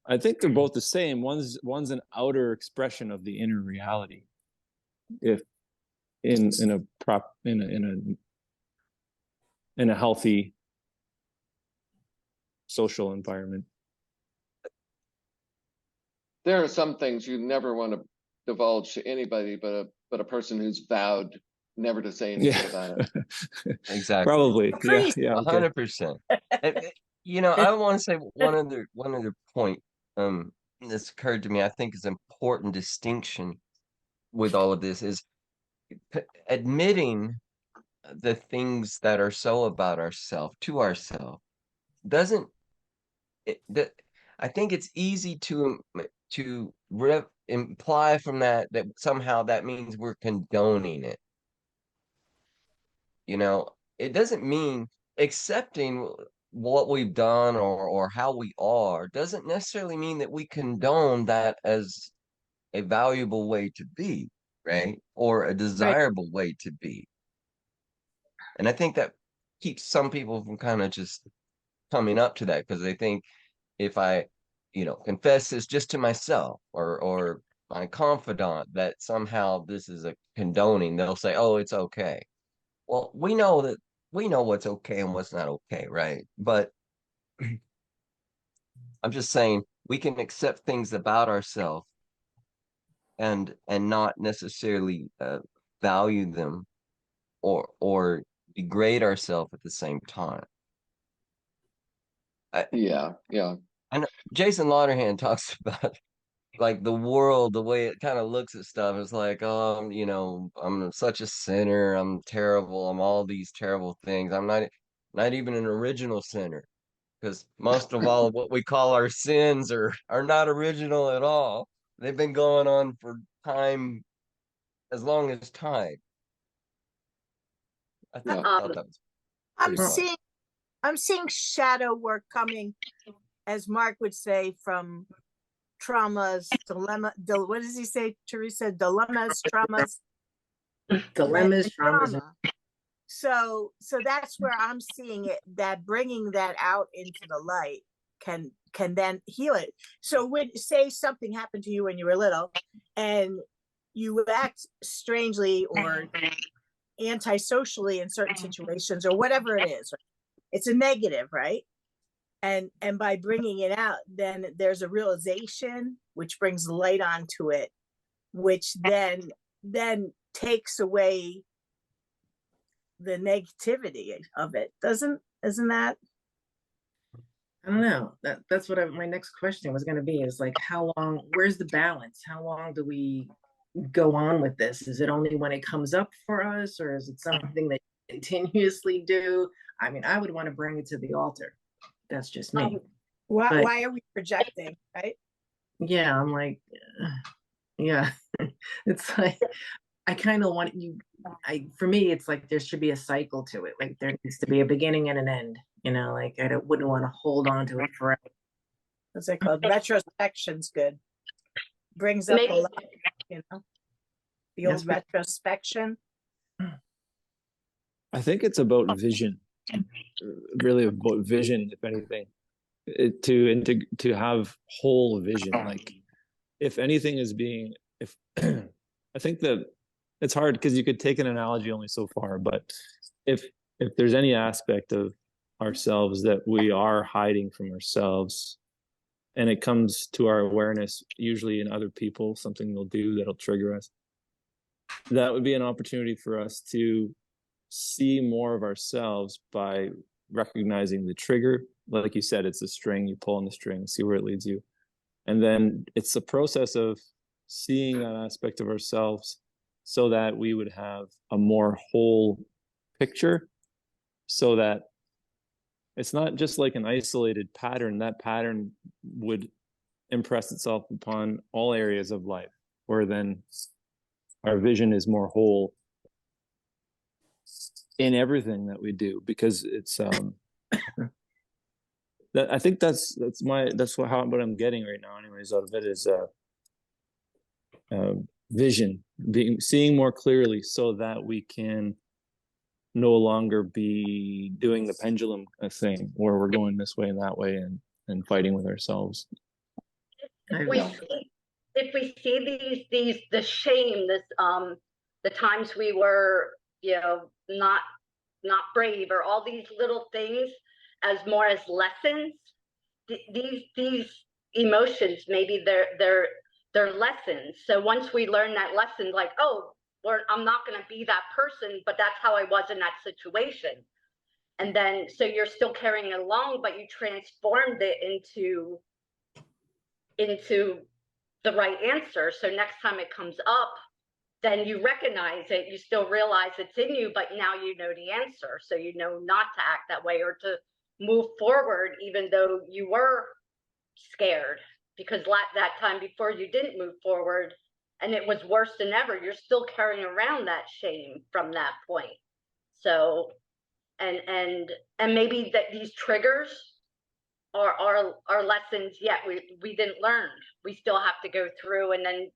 I think they're both the same. One's an outer expression of the inner reality. If in a healthy social environment. There are some things you never want to divulge to anybody but a person who's vowed never to say anything about it. Exactly. Probably. A priest. Yeah. Okay. 100%. You know, I want to say one other point that's occurred to me. I think is an important distinction with all of this is admitting the things that are so about ourselves to ourselves doesn't I think it's easy to imply from that somehow that means we're condoning it. You know, it doesn't mean accepting what we've done or how we are doesn't necessarily mean that we condone that as a valuable way to be, right? Or a desirable way to be. And I think that keeps some people from kind of just coming up to that because they think if I, confess this just to myself or my confidant that somehow this is a condoning, they'll say, "Oh, it's okay." Well, we know what's okay and what's not okay, right? But I'm just saying we can accept things about ourselves and not necessarily value them or degrade ourselves at the same time. Yeah. I know Jason Lauderhan talks about like the world, the way it kind of looks at stuff. It's like, oh, I'm such a sinner. I'm terrible. I'm all these terrible things. I'm not even an original sinner because most of all of what we call our sins are not original at all. They've been going on for time, as long as time. I Yeah. thought that was I'm pretty fun. seeing shadow work coming, as Mark would say, from traumas, what does he say, Teresa? Dilemmas, traumas, Dilemmas, and traumas, trauma. So that's where I'm seeing it, that bringing that out into the light can then heal it. So when, say something happened to you when you were little and you act strangely or antisocially in certain situations or whatever it is, it's a negative, right? And by bringing it out, then there's a realization which brings light onto it, which then takes away the negativity of it. Isn't that? I don't know. That's what my next question was going to be, is like, how long, where's the balance? How long do we go on with this? Is it only when it comes up for us, or is it something that you continuously do? I mean, I would want to bring it to the altar. That's just me. Why are we projecting, right? Yeah, I'm like, yeah. It's like, I kind of want you, for me, it's like there should be a cycle to it. Like there needs to be a beginning and an end, like I wouldn't want to hold on to it forever. What's it called? Retrospection's good. Brings up a lot, the old retrospection. I think it's about vision, really about vision, if anything, to have whole vision. Like if anything is being, I think that it's hard because you could take an analogy only so far, but if there's any aspect of ourselves that we are hiding from ourselves and it comes to our awareness, usually in other people, something they'll do that'll trigger us, that would be an opportunity for us to see more of ourselves by recognizing the trigger. Like you said, it's a string, you pull on the string, see where it leads you. And then it's a process of seeing that aspect of ourselves so that we would have a more whole picture, so that it's not just like an isolated pattern. That pattern would impress itself upon all areas of life, where then our vision is more whole in everything that we do, because it's that I think that's what I'm getting right now anyways out of it is vision, seeing more clearly, so that we can no longer be doing the pendulum thing where we're going this way and that way and fighting with ourselves. If we see these the shame, the times we were, not brave, or all these little things as more as lessons, these emotions, maybe they're lessons. So once we learn that lesson, like, oh, I'm not going to be that person, but that's how I was in that situation. And then, so you're still carrying it along, but you transformed it into the right answer. So next time it comes up, then you recognize it, you still realize it's in you, but now you know the answer. So you know not to act that way, or to move forward, even though you were scared, because that time before you didn't move forward and it was worse than ever. You're still carrying around that shame from that point. So, and maybe that these triggers are lessons yet we didn't learn. We still have to go through and then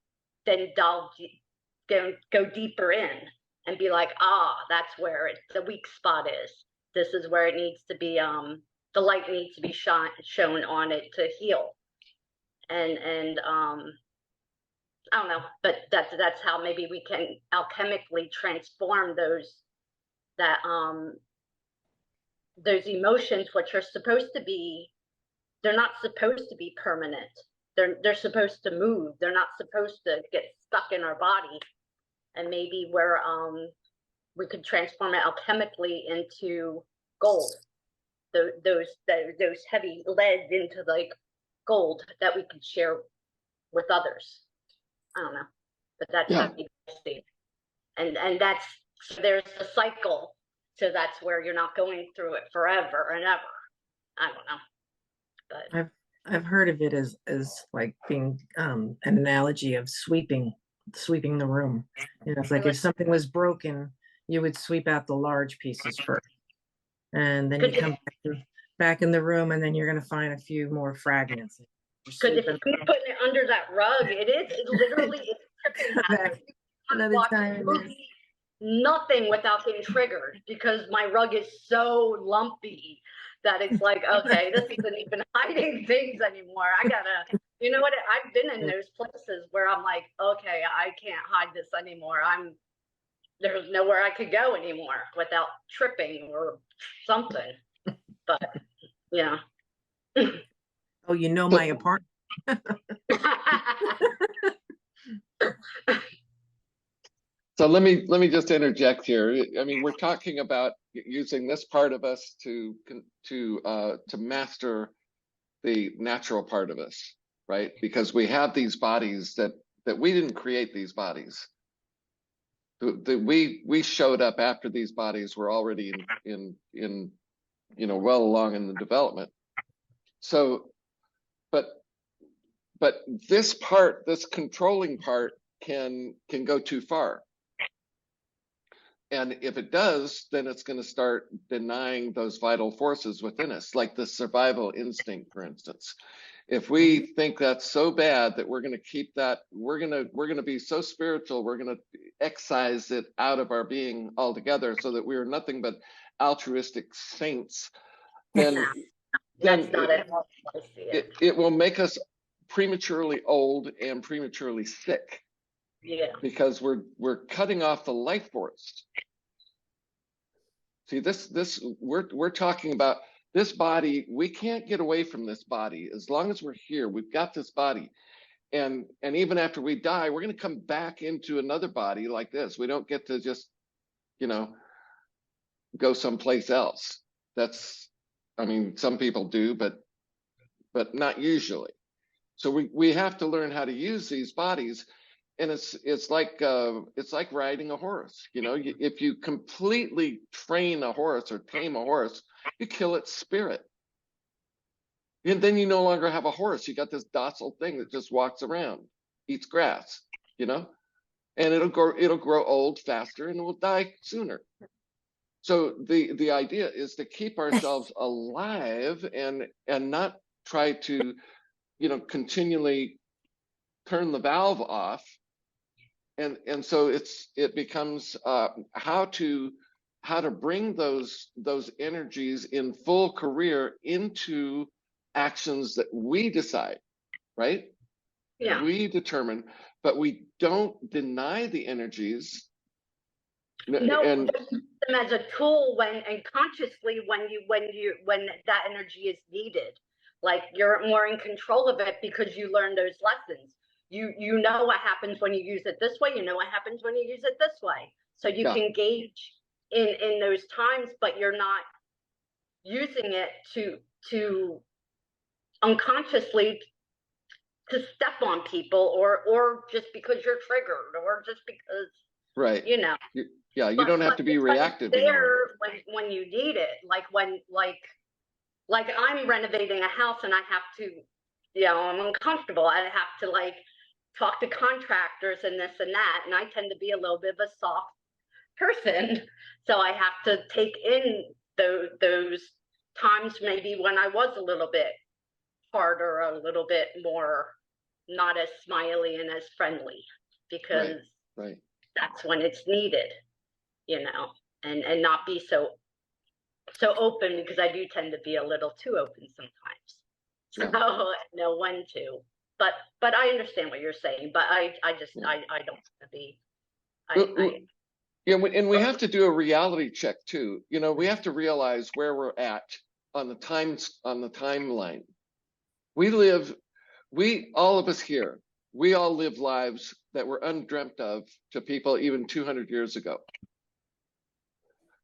go deeper in and be like, that's where the weak spot is. This is where it needs to be, the light needs to be shown on it to heal. And I don't know, but that's how maybe we can alchemically transform those emotions, which are supposed to be, they're not supposed to be permanent. They're supposed to move. They're not supposed to get stuck in our body. And maybe we could transform it alchemically into gold. Those heavy lead into like gold that we could share with others. I don't know, but that's how you see it. And there's a cycle. So that's where you're not going through it forever and ever. I don't know. But I've heard of it as like being an analogy of sweeping the room. It's like if something was broken, you would sweep out the large pieces first, and then you come back in the room, and then you're going to find a few more fragments. Because if you're putting it under that rug, it literally is tripping. Another time. Nothing without getting triggered, because my rug is so lumpy that it's like, okay, this isn't even hiding things anymore. I gotta, you know what? I've been in those places where I'm like, okay, I can't hide this anymore. There's nowhere I could go anymore without tripping or something. But yeah. Oh, my apartment. So let me just interject here. I mean, we're talking about using this part of us to master the natural part of us, right? Because we have these bodies that we didn't create these bodies. We showed up after these bodies were already in well along in the development. So, but this part, this controlling part, can go too far. And if it does, then it's going to start denying those vital forces within us, like the survival instinct, for instance. If we think that's so bad that we're going to keep that, we're going to be so spiritual, we're going to excise it out of our being altogether, so that we are nothing but altruistic saints, then it will make us prematurely old and prematurely sick. Yeah. Because we're cutting off the life force. See, we're talking about this body. We can't get away from this body as long as we're here. We've got this body, and even after we die, we're going to come back into another body like this. We don't get to just, go someplace else. That's, I mean, some people do, but not usually. So we have to learn how to use these bodies, and it's like riding a horse. You know, if you completely train a horse or tame a horse, you kill its spirit, and then you no longer have a horse. You got this docile thing that just walks around, eats grass, you know, and it'll grow old faster and it will die sooner. So the idea is to keep ourselves alive and not try to, you know, continually turn the valve off. And so it becomes how to bring those energies in full career into actions that we decide, right? Yeah. We determine, but we don't deny the energies. No, And just use them as a tool and consciously when that energy is needed. Like you're more in control of it because you learn those lessons. You know what happens when you use it this way, you know what happens when you use it this way. So you Yeah. can gauge in those times, but you're not using it to unconsciously to step on people or just because you're triggered or just because, right. you know. Yeah, you don't have to be it's reactive anymore. there when you need it. Like like I'm renovating a house and I have to, you know, I'm uncomfortable. I have to like talk to contractors and this and that. And I tend to be a little bit of a soft person. So I have to take in those times maybe when I was a little bit harder, a little bit more not as smiley and as friendly, because Right. that's when it's needed, you know, and not be so open, because I do tend to be a little too open sometimes. So I know when to. But I understand what you're saying. But I just I don't want to be. Yeah, and we have to do a reality check too. You know, we have to realize where we're at on the timeline. All of us here, we all live lives that were undreamt of to people even 200 years ago.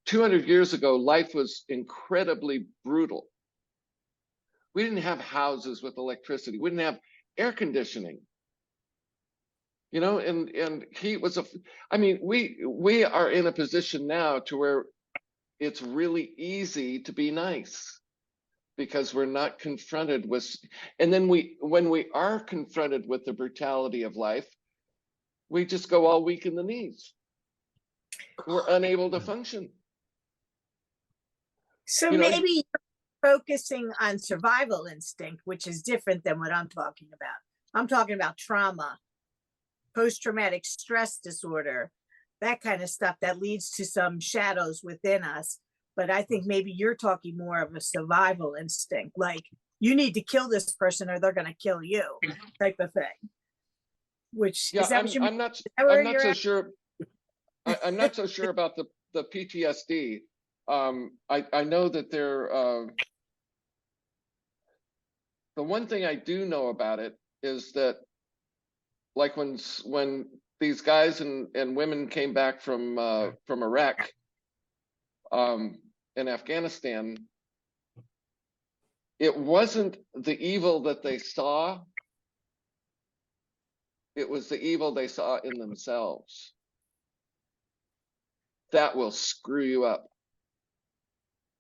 200 years ago, life was incredibly brutal. We didn't have houses with electricity. We didn't have air conditioning. You know, and heat was I mean, we are in a position now to where it's really easy to be nice because we're not confronted with, and then when we are confronted with the brutality of life, we just go all weak in the knees. We're unable to function. So You know, maybe you're focusing on survival instinct, which is different than what I'm talking about. I'm talking about trauma, post-traumatic stress disorder, that kind of stuff that leads to some shadows within us. But I think maybe you're talking more of a survival instinct, like you need to kill this person or they're going to kill you, type of thing. Which yeah, is that what you mean? I'm not so at? sure. I'm not so sure about the PTSD. I know that the one thing I do know about it is that, like when these guys and women came back from Iraq and Afghanistan, it wasn't the evil that they saw, it was the evil they saw in themselves. That will screw you up.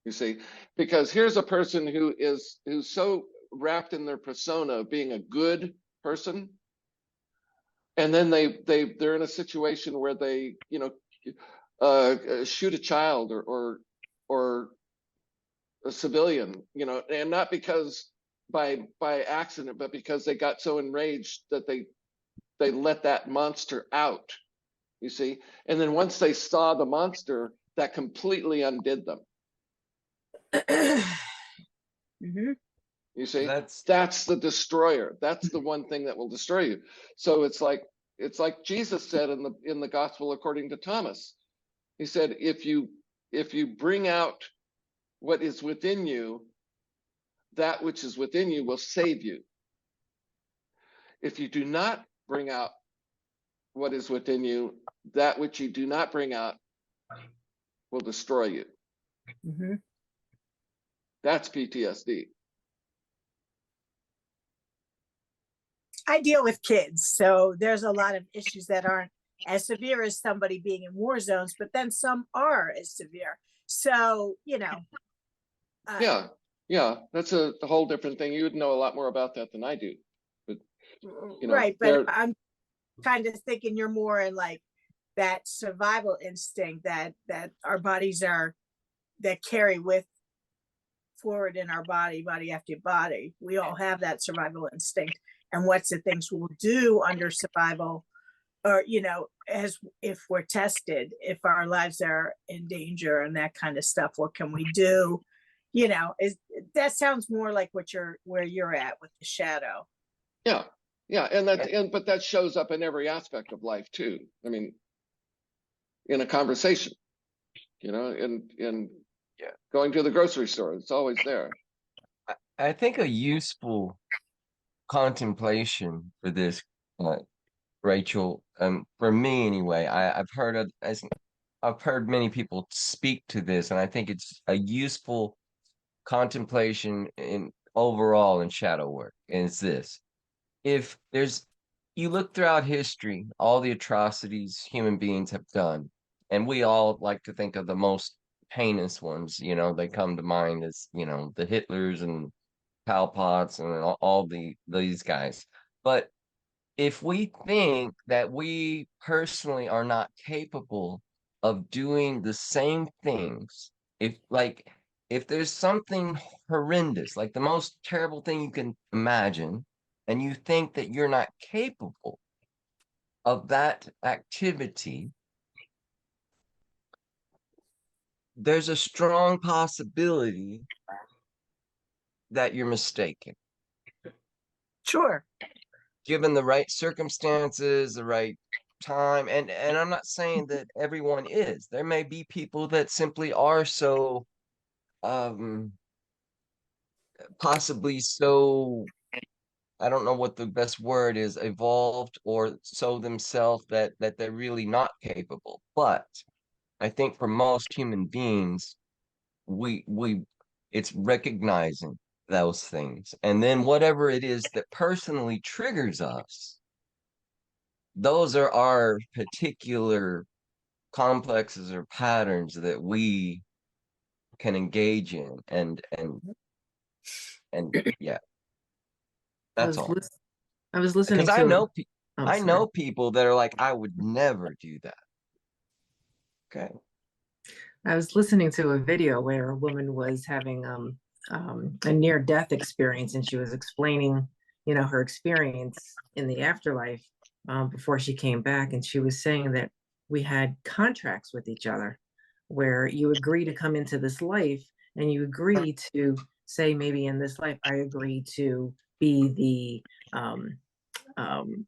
You see, because here's a person who's so wrapped in their persona of being a good person, and then they're in a situation where they, you know, shoot a child or a civilian, you know, and not because by accident, but because they got so enraged that they let that monster out, you see. And then once they saw the monster, that completely undid them. Mm-hmm. You see, that's the destroyer. That's the one thing that will destroy you. So it's like Jesus said in the gospel according to Thomas. He said, if you bring out what is within you, that which is within you will save you. If you do not bring out what is within you, that which you do not bring out will destroy you. Mhm. That's PTSD. I deal with kids, so there's a lot of issues that aren't as severe as somebody being in war zones, but then some are as severe. So, Yeah, yeah, that's a whole different thing. You would know a lot more about that than I do. But right. But there, I'm kind of thinking you're more in like that survival instinct that our bodies are that carry with forward in our body after body. We all have that survival instinct. And what's the things we'll do under survival, or as if we're tested, if our lives are in danger and that kind of stuff, what can we do? Is that sounds more like where you're at with the shadow. yeah, yeah, but that shows up in every aspect of life too. I mean, in a conversation, in Yeah. going to the grocery store, it's always there. I think a useful contemplation for this, Rachel, for me anyway, I've heard many people speak to this, and I think it's a useful contemplation in overall in shadow work. And it's this: if you look throughout history, all the atrocities human beings have done, and we all like to think of the most heinous ones. They come to mind as the Hitlers and Pol Pots and all these guys. But if we think that we personally are not capable of doing the same things, if there's something horrendous, like the most terrible thing you can imagine, and you think that you're not capable of that activity, there's a strong possibility that you're mistaken. Sure. Given the right circumstances, the right time, and I'm not saying that everyone is. There may be people that simply are so possibly so, I don't know what the best word is, evolved or so themselves that they're really not capable. But I think for most human beings, we it's recognizing those things, and then whatever it is that personally triggers us, those are our particular complexes or patterns that we can engage in, and yeah, I that's was all. lis- I was listening Because to oh, I sorry. know people that are like, I would never do that. Okay. I was listening to a video where a woman was having a near-death experience, and she was explaining, her experience in the afterlife before she came back, and she was saying that we had contracts with each other, where you agree to come into this life, and you agree to say, maybe in this life, I agree to be the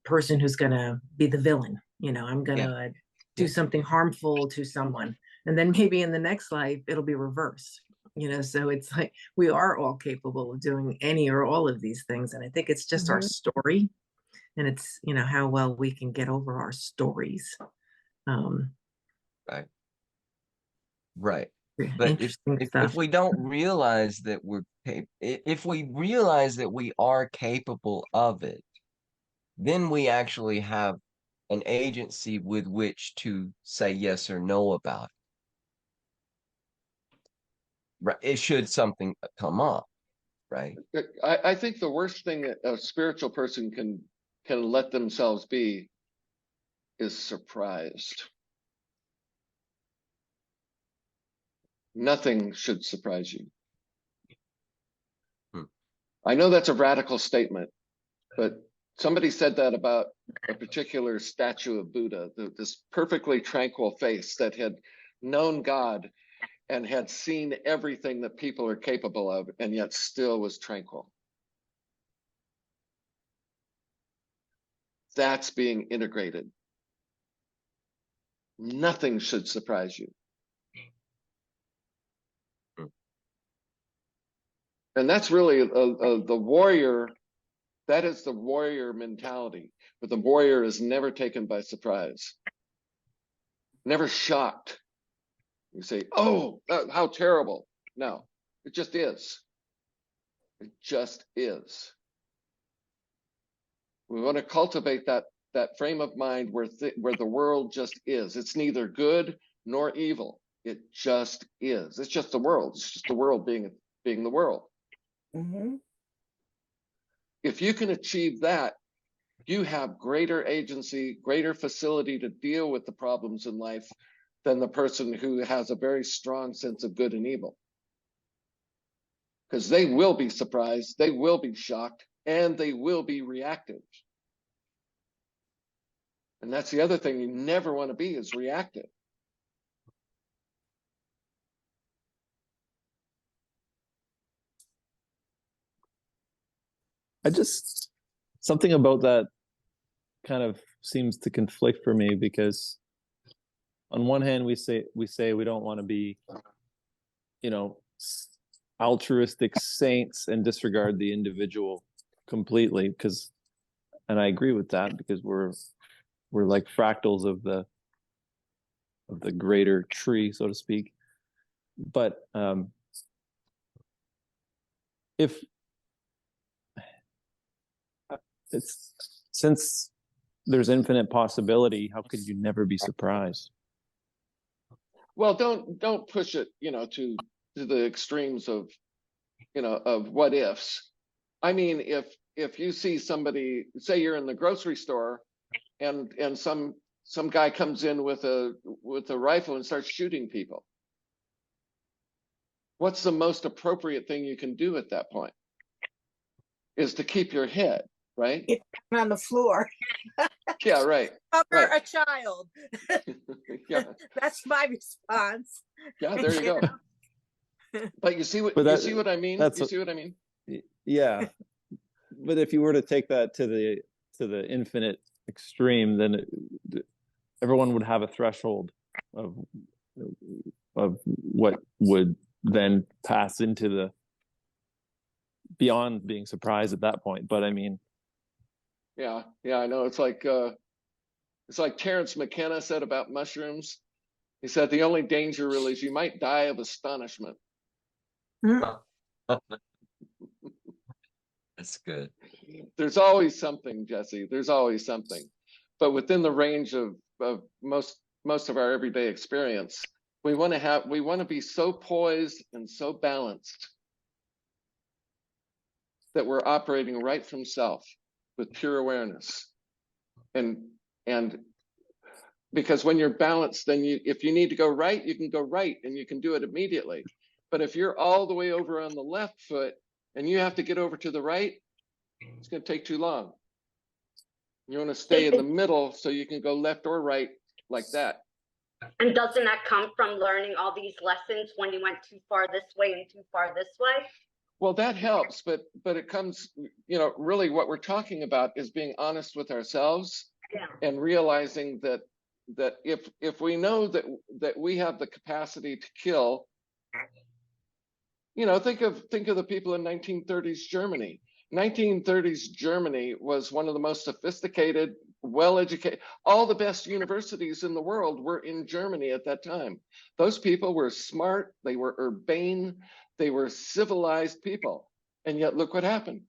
person who's going to be the villain. I'm going to Yeah. do something harmful to someone. And then maybe in the next life, it'll be reversed. So it's like we are all capable of doing any or all of these things. And I think it's just our Mhm. story. And it's, how well we can get over our stories. Right. Right. Yeah, But interesting if stuff. we don't realize that if we realize that we are capable of it, then we actually have an agency with which to say yes or no about it. Right. It should something come up, right? I think the worst thing that a spiritual person can let themselves be is surprised. Nothing should surprise you. Hmm. I know that's a radical statement, but somebody said that about a particular statue of Buddha, this perfectly tranquil face that had known God and had seen everything that people are capable of, and yet still was tranquil. That's being integrated. Nothing should surprise you. Hmm. And that's really the warrior. That is the warrior mentality. But the warrior is never taken by surprise, never shocked. You say, oh, how terrible. No, it just is. It just is. We want to cultivate that frame of mind where the world just is. It's neither good nor evil. It just is. It's just the world. It's just the world being the world. Mm-hmm. If you can achieve that, you have greater agency, greater facility to deal with the problems in life than the person who has a very strong sense of good and evil. Because they will be surprised, they will be shocked, and they will be reactive. And that's the other thing you never want to be, is reactive. Something about that kind of seems to conflict for me, because on one hand we say we don't want to be, altruistic saints and disregard the individual completely, and I agree with that, because we're like fractals of the greater tree, so to speak. But if since there's infinite possibility, how could you never be surprised? Well, don't push it, to the extremes of what ifs. I mean, if you see somebody, say you're in the grocery store, and some guy comes in with a rifle and starts shooting people, what's the most appropriate thing you can do at that point? Is to keep your head, right? Get down on the floor. Yeah, right. Cover Right. a child. Yeah. That's my response. Yeah, there you go. But you see what But you see what I mean? that's You see what I mean? Yeah. But if you were to take that to the infinite extreme, then everyone would have a threshold of what would then pass into the beyond being surprised at that point. But I mean, Yeah, I know. It's like Terence McKenna said about mushrooms. He said the only danger really is you might die of astonishment. That's good. There's always something, Jesse. There's always something. But within the range of most of our everyday experience, we want to be so poised and so balanced that we're operating right from self with pure awareness. And because when you're balanced, then if you need to go right, you can go right, and you can do it immediately. But if you're all the way over on the left foot and you have to get over to the right, it's going to take too long. You want to stay in the middle so you can go left or right like that. And doesn't that come from learning all these lessons when you went too far this way and too far this way? Well, that helps, but it comes, really what we're talking about is being honest with ourselves. Yeah. And realizing that if we know that we have the capacity to kill, think of the people in 1930s Germany. 1930s Germany was one of the most sophisticated, well-educated, all the best universities in the world were in Germany at that time. Those people were smart, they were urbane, they were civilized people. And yet look what happened.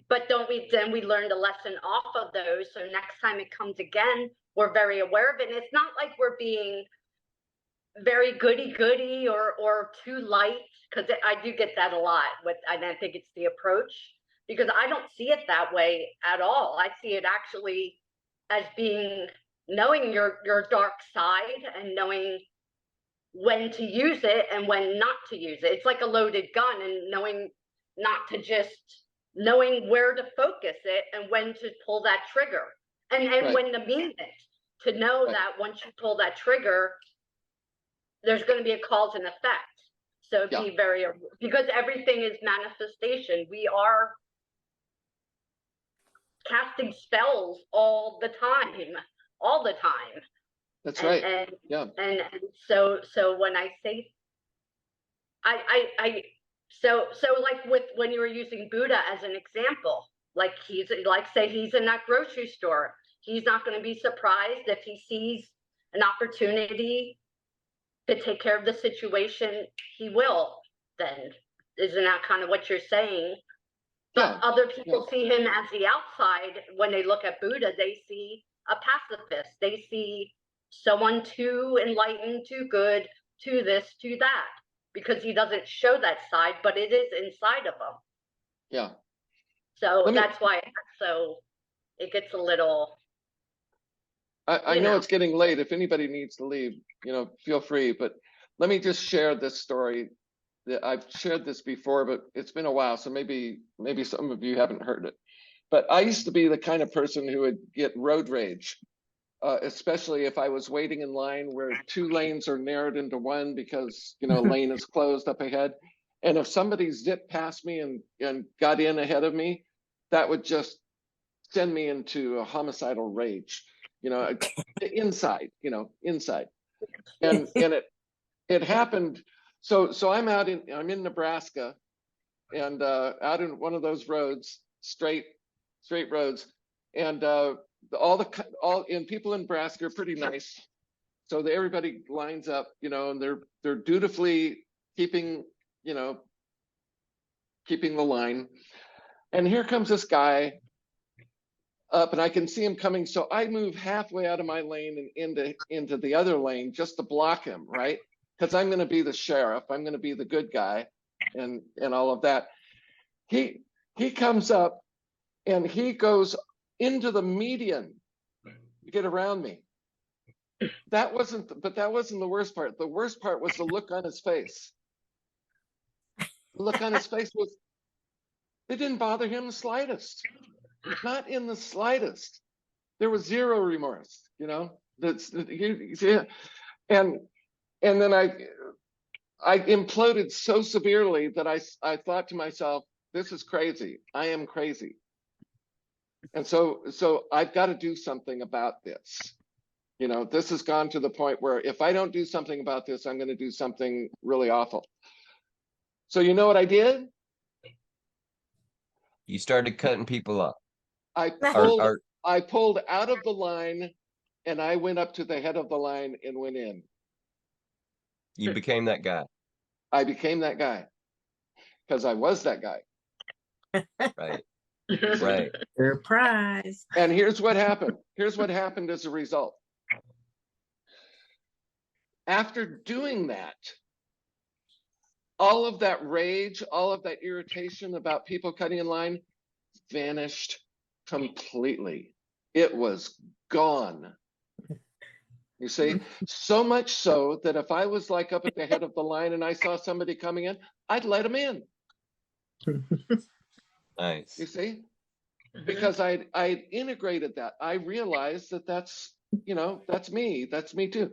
But then we learned a lesson off of those. So next time it comes again, we're very aware of it. And it's not like we're being very goody-goody or too light, because I do get that a lot. And I think it's the approach, because I don't see it that way at all. I see it actually as being knowing your dark side and knowing when to use it and when not to use it. It's like a loaded gun, and knowing where to focus it and when to pull that trigger, and Right. when to mean it, to know Right. that once you pull that trigger, there's going to be a cause and effect. So Yeah. because everything is manifestation. We are casting spells all the time. That's right. And so when I say, so like when you were using Buddha as an example, like say he's in that grocery store, he's not going to be surprised if he sees an opportunity to take care of the situation, he will. Then isn't that kind of what you're saying? But Yeah, other people see him as the outside. When they look at Buddha, they see a pacifist. They see someone too enlightened, too good, to this, to that, because he doesn't show that side, but it is inside of him. yeah. So Let me- that's why. So it gets a little. I You know know. it's getting late. If anybody needs to leave, feel free. But let me just share this story. That I've shared this before, but it's been a while, so maybe some of you haven't heard it. But I used to be the kind of person who would get road rage, especially if I was waiting in line where 2 lanes are narrowed into one because a lane is closed up ahead. And if somebody zipped past me and got in ahead of me, that would just send me into a homicidal rage. Inside. And it happened. So I'm in Nebraska, and out in one of those roads, straight roads, and and people in Nebraska are pretty nice. So everybody lines up, and they're dutifully keeping the line. And here comes this guy up, and I can see him coming. So I move halfway out of my lane and into the other lane just to block him, right? Because I'm going to be the sheriff. I'm going to be the good guy, and all of that. He comes up, and he goes into the median to get around me. That wasn't the worst part. The worst part was the look on his face. The look on his face was, it didn't bother him the slightest. Not in the slightest. There was zero remorse, and then I imploded so severely that I thought to myself, this is crazy. I am crazy. And so I've got to do something about this. This has gone to the point where if I don't do something about this, I'm going to do something really awful. So you know what I did? You started cutting people up. I pulled out of the line, and I went up to the head of the line and went in. You became that guy. I became that guy because I was that guy. Right. Right. Surprise. And here's what happened. Here's what happened as a result. After doing that, all of that rage, all of that irritation about people cutting in line vanished completely. It was gone. You see, so much so that if I was like up at the head of the line and I saw somebody coming in, I'd let them in. Nice. You see, because I'd integrated that. I realized that's me. That's me too.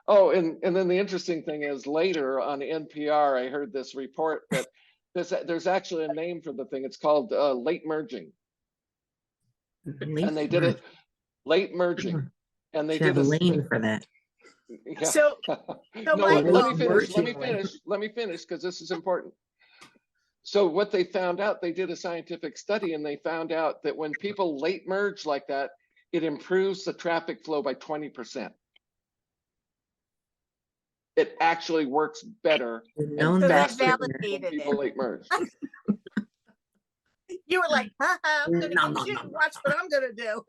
Oh, and then the interesting thing is later on NPR, I heard this report that there's actually a name for the thing. It's called late merging. And they did it late merging. And they did a lane for that. Yeah. So No, Michael- let me finish because this is important. So what they found out, they did a scientific study, and they found out that when people late merge like that, it improves the traffic flow by 20%. It actually works better and So they faster when validated people it. late merge. You were like, I'm gonna No, get you. Watch what I'm gonna do.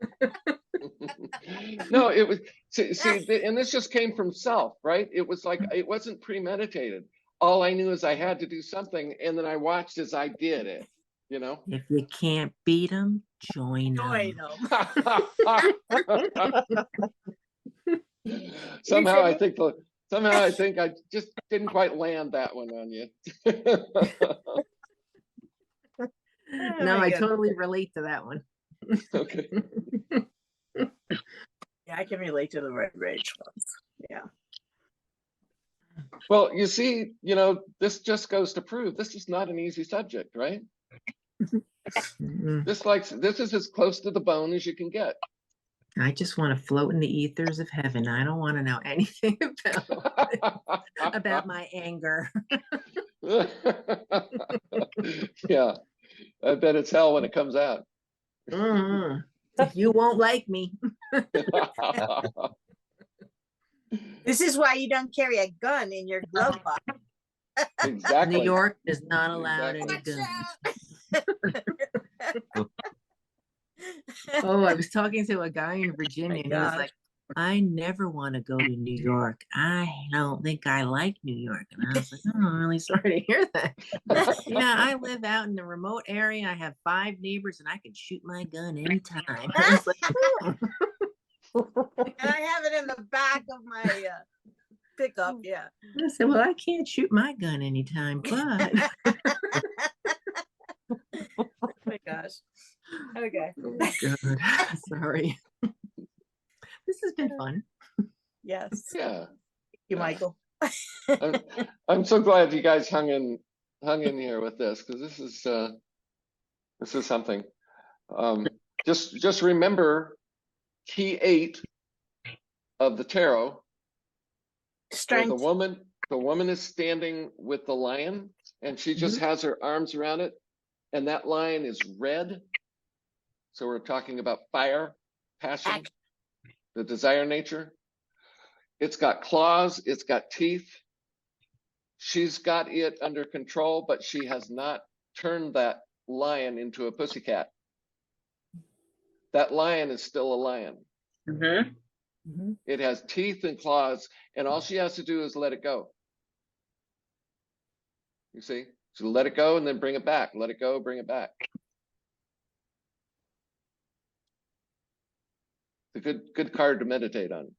No, it was see, and this just came from self, right? It was like it wasn't premeditated. All I knew is I had to do something, and then I watched as I did it. If you can't beat them, join Join them. them. Somehow I think I just didn't quite land that one on you. No, I totally relate to that one. Okay. Yeah, I can relate to the red rage ones. Yeah. Well, you see, this just goes to prove this is not an easy subject, right? Mm-mm. This is as close to the bone as you can get. I just want to float in the ethers of heaven. I don't want to know anything about my anger. Yeah, I bet it's hell when it comes out. Mm-mm. You won't like me. This is why you don't carry a gun in your glove box. Exactly. New York does not allow Exactly. any guns. Oh, I was talking to a guy in Virginia and he was gosh. like, I never want to go to New York. I don't think I like New York. And I was like, oh, I'm really sorry to hear that. Yeah, I live out in a remote area. I have 5 neighbors and I can shoot my gun anytime. I was like, oh. And I have it in the back of my pickup. Yeah. I said, well, I can't shoot my gun anytime, but Oh my gosh. Okay. oh, God. Sorry. This has been fun. Yes. Yeah. Thank you, Michael. I'm so glad you guys hung in here with this, because this is something. Just remember key 8 of the tarot, where Strength. the woman is standing with the lion and she just has her arms around it, and that lion is red. So we're talking about fire, passion, Action. the desire nature. It's got claws, it's got teeth. She's got it under control, but she has not turned that lion into a pussycat. That lion is still a lion. Mm-hmm. It has teeth and claws, and all she has to do is let it go. You see? So let it go and then bring it back. Let it go, bring it back. It's a good card to meditate on.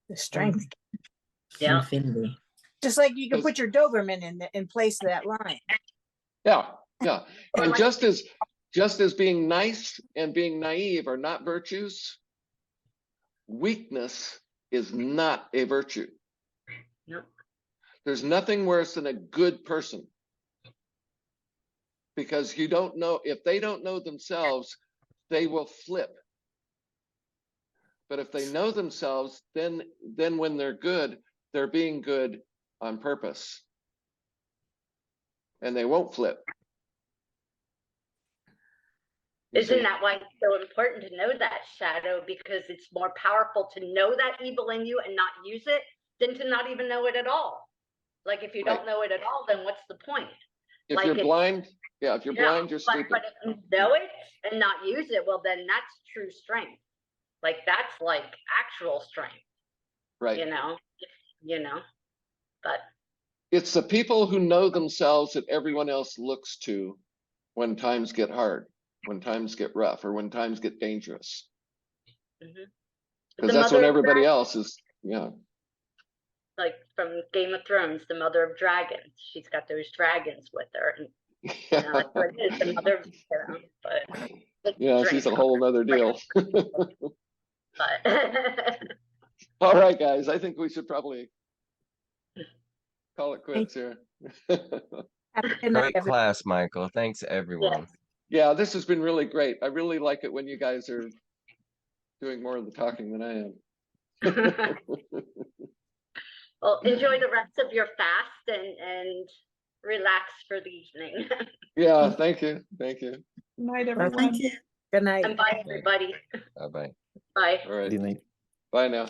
The strength. Yeah. Infinity. Just like you can put your Doberman in place of that line. Yeah, yeah. And just as being nice and being naive are not virtues, weakness is not a virtue. No. There's nothing worse than a good person, because you don't know, if they don't know themselves, they will flip. But if they know themselves, then when they're good, they're being good on purpose, and they won't flip. You Isn't see? that why it's so important to know that shadow? Because it's more powerful to know that evil in you and not use it than to not even know it at all. Like if you Right. don't know it at all, then what's the point? If Like you're it's- blind, yeah, if you're blind, you're stupid. But if you know it and not use it, well, then that's true strength. Like that's like actual strength, Right. you know. But It's the people who know themselves that everyone else looks to when times get hard, when times get rough, or when times get dangerous. mhm. Because The that's when mother of everybody dragons, else is, yeah. like from Game of Thrones, the mother of dragons. She's got those dragons with her, and that's what it is, the mother of, but Yeah, she's a whole nother deal. But All right, guys, I think we should probably call it quits here. Have a good night, Great everybody. class, Michael. Thanks everyone. Yeah, this has been really great. I really like it when you guys are doing more of the talking than I am. well, enjoy the rest of your fast and relax for the evening. Yeah, thank you. Thank you. Night, everyone. Thank you. Good night. And bye, everybody. Bye bye. Bye. All right. Good night. Bye now.